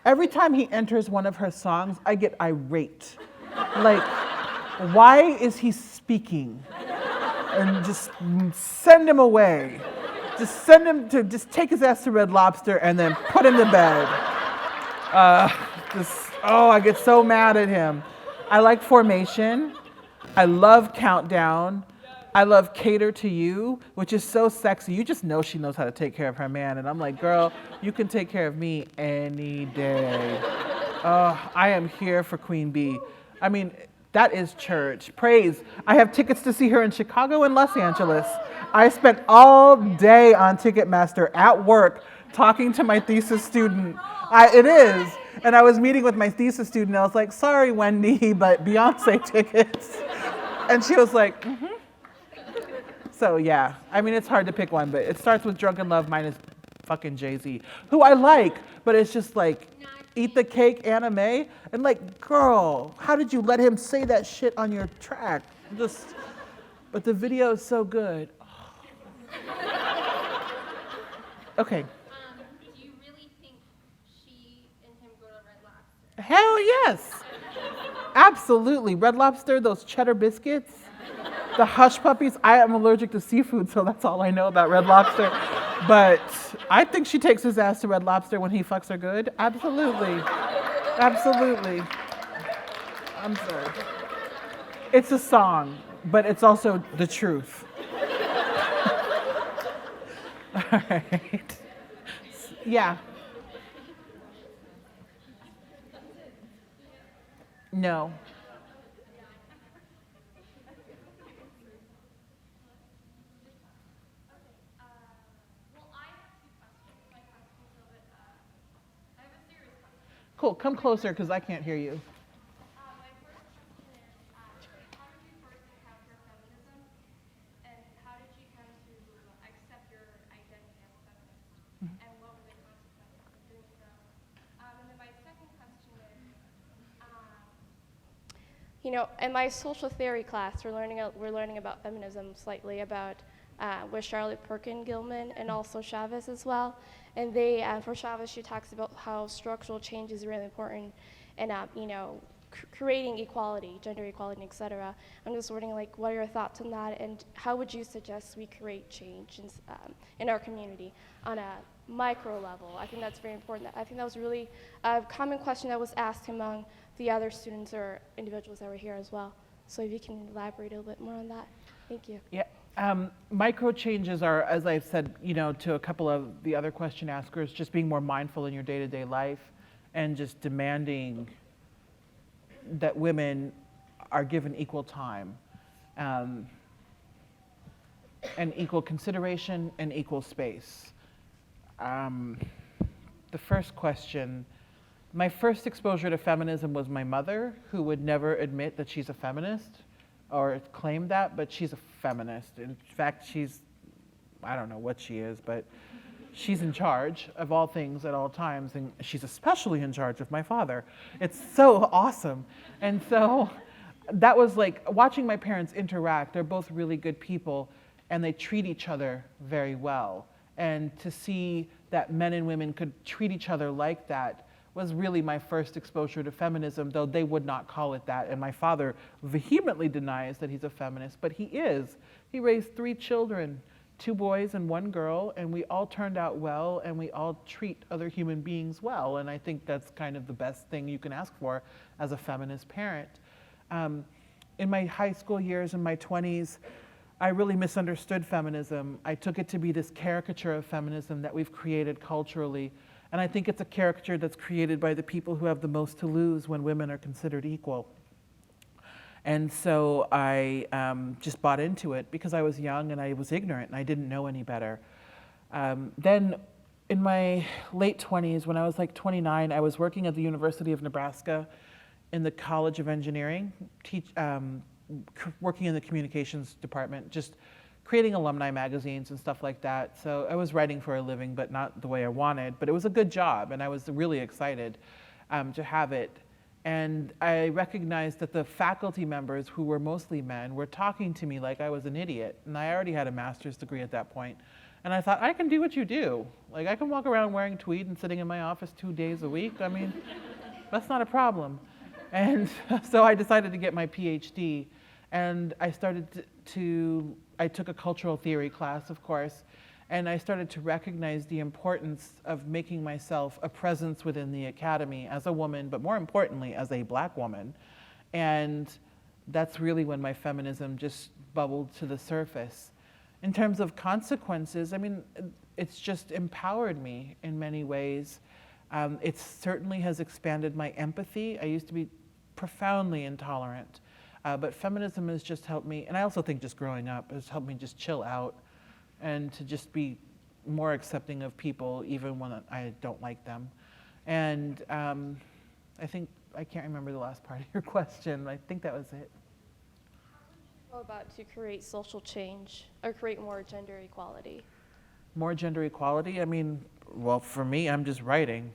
Every time he enters one of her songs, I get irate. Like, why is he speaking? And just send him away. Just send him to, just take his ass to Red Lobster and then put him to bed. I get so mad at him. I like Formation. I love Countdown. I love Cater to You, which is so sexy. You just know she knows how to take care of her man. And I'm like, girl, you can take care of me any day. I am here for Queen Bee. I mean, that is church. Praise. I have tickets to see her in Chicago and Los Angeles. I spent all day on Ticketmaster at work talking to my thesis student. It is. And I was meeting with my thesis student. I was like, sorry, Wendy, but Beyonce tickets. And she was like, mm-hmm. So yeah, I mean, it's hard to pick one, but it starts with Drunken Love minus fucking Jay-Z, who I like, but it's just like, Eat the Cake anime, and like, girl, how did you let him say that shit on your track? But the video is so good. Okay. do you really think she and him go to Red Lobster? Hell yes. Absolutely. Red Lobster, those cheddar biscuits, the hush puppies. I am allergic to seafood, so that's all I know about Red Lobster. But I think she takes his ass to Red Lobster when he fucks her good. Absolutely. Absolutely. I'm sorry. It's a song, but it's also the truth. All right. Yeah. No. Cool, come closer because I can't hear you. You know, in my social theory class, we're learning about feminism slightly about with Charlotte Perkin Gilman and also Chavez as well. And they, for Chavez, she talks about how structural change is really important, and you know, creating equality, gender equality, etc. I'm just wondering, like, what are your thoughts on that, and how would you suggest we create change in our community on a micro level? I think that's very important. I think that was really a common question that was asked among the other students or individuals that were here as well. So if you can elaborate a little bit more on that. Thank you. Yeah. Micro changes are, as I've said, you know, to a couple of the other question askers, just being more mindful in your day-to-day life and just demanding that women are given equal time and equal consideration and equal space. The first question, my first exposure to feminism was my mother, who would never admit that she's a feminist or claim that, but she's a feminist. In fact, I don't know what she is, but she's in charge of all things at all times, and she's especially in charge of my father. It's so awesome. And so that was like watching my parents interact. They're both really good people, and they treat each other very well. And to see that men and women could treat each other like that was really my first exposure to feminism, though they would not call it that. And my father vehemently denies that he's a feminist, but he is. He raised 3 children, 2 boys and 1 girl, and we all turned out well, and we all treat other human beings well. And I think that's kind of the best thing you can ask for as a feminist parent. In my high school years, in my 20s, I really misunderstood feminism. I took it to be this caricature of feminism that we've created culturally. And I think it's a caricature that's created by the people who have the most to lose when women are considered equal. And so I just bought into it because I was young and I was ignorant and I didn't know any better. Then in my late 20s, when I was like 29, I was working at the University of Nebraska in the College of Engineering, working in the communications department, just creating alumni magazines and stuff like that. So I was writing for a living, but not the way I wanted. But it was a good job, and I was really excited to have it. And I recognized that the faculty members, who were mostly men, were talking to me like I was an idiot. And I already had a master's degree at that point. And I thought, I can do what you do. Like, I can walk around wearing tweed and sitting in my office 2 days a week. I mean, that's not a problem. And so I decided to get my PhD. And I started I took a cultural theory class, of course, and I started to recognize the importance of making myself a presence within the academy as a woman, but more importantly, as a Black woman. And that's really when my feminism just bubbled to the surface. In terms of consequences, I mean, it's just empowered me in many ways. It certainly has expanded my empathy. I used to be profoundly intolerant. But feminism has just helped me, and I also think just growing up has helped me just chill out and to just be more accepting of people even when I don't like them. And I think, I can't remember the last part of your question. I think that was it. How about to create social change or create more gender equality? More gender equality? I mean, well, for me, I'm just writing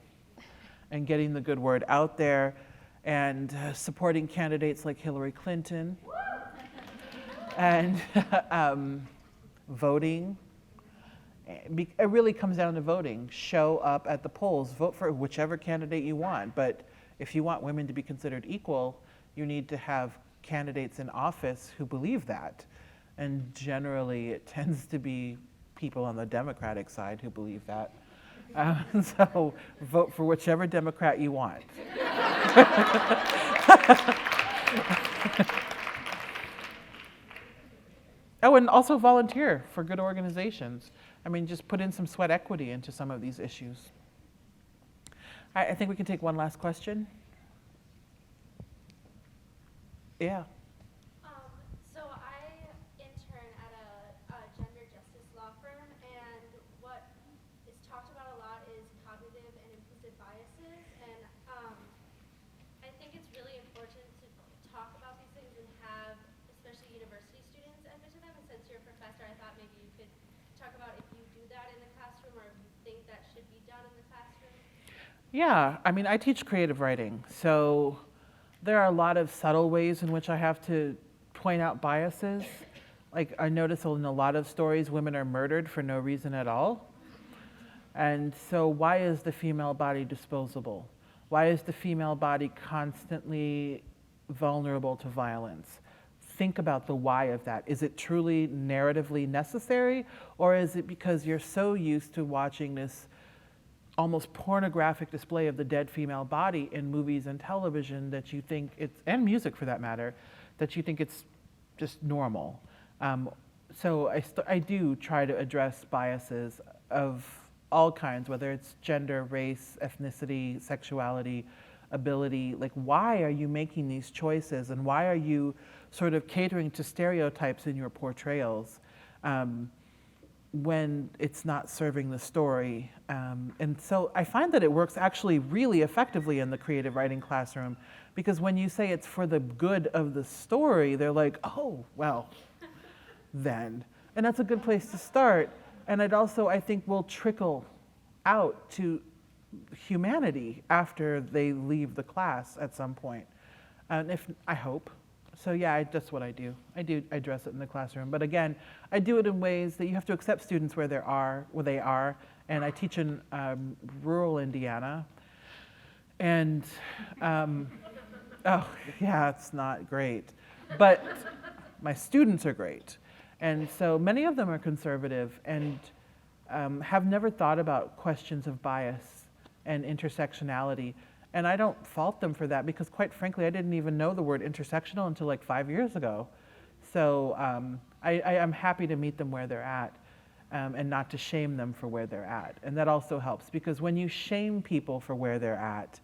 and getting the good word out there, and supporting candidates like Hillary Clinton, and voting. It really comes down to voting. Show up at the polls, vote for whichever candidate you want, but if you want women to be considered equal, you need to have candidates in office who believe that. And generally, it tends to be people on the Democratic side who believe that. So vote for whichever Democrat you want. Oh, and also volunteer for good organizations. I mean, just put in some sweat equity into some of these issues. I think we can take one last question. Yeah. So I intern at a gender justice law firm, and what is talked about a lot is cognitive and implicit biases, and I think it's really important to talk about these things and have especially university students admit to them, and since you're a professor, I thought maybe you could talk about if you do that in the classroom or if you think that should be done in the classroom. Yeah, I mean, I teach creative writing, so there are a lot of subtle ways in which I have to point out biases. Like, I notice in a lot of stories, women are murdered for no reason at all. And so why is the female body disposable? Why is the female body constantly vulnerable to violence? Think about the why of that. Is it truly narratively necessary, or is it because you're so used to watching this almost pornographic display of the dead female body in movies and television that you think it's, and music for that matter, that you think it's just normal? So I do try to address biases of all kinds, whether it's gender, race, ethnicity, sexuality, ability. Like, why are you making these choices, and why are you sort of catering to stereotypes in your portrayals when it's not serving the story? And so I find that it works actually really effectively in the creative writing classroom, because when you say it's for the good of the story, they're like, oh, well, then. And that's a good place to start. And it also, I think, will trickle out to humanity after they leave the class at some point. And I hope. So yeah, that's what I do. I address it in the classroom. But again, I do it in ways that you have to accept students where they are. And I teach in rural Indiana. And, oh, yeah, it's not great. But my students are great. And so many of them are conservative and have never thought about questions of bias and intersectionality. And I don't fault them for that, because quite frankly, I didn't even know the word intersectional until like 5 years ago. So I'm happy to meet them where they're at and not to shame them for where they're at. And that also helps, because when you shame people for where they're at,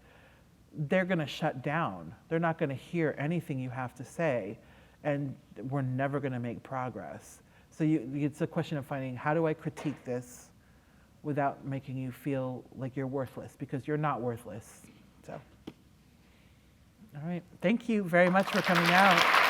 they're going to shut down. They're not going to hear anything you have to say, and we're never going to make progress. So it's a question of finding, how do I critique this without making you feel like you're worthless, because you're not worthless. So, all right. Thank you very much for coming out.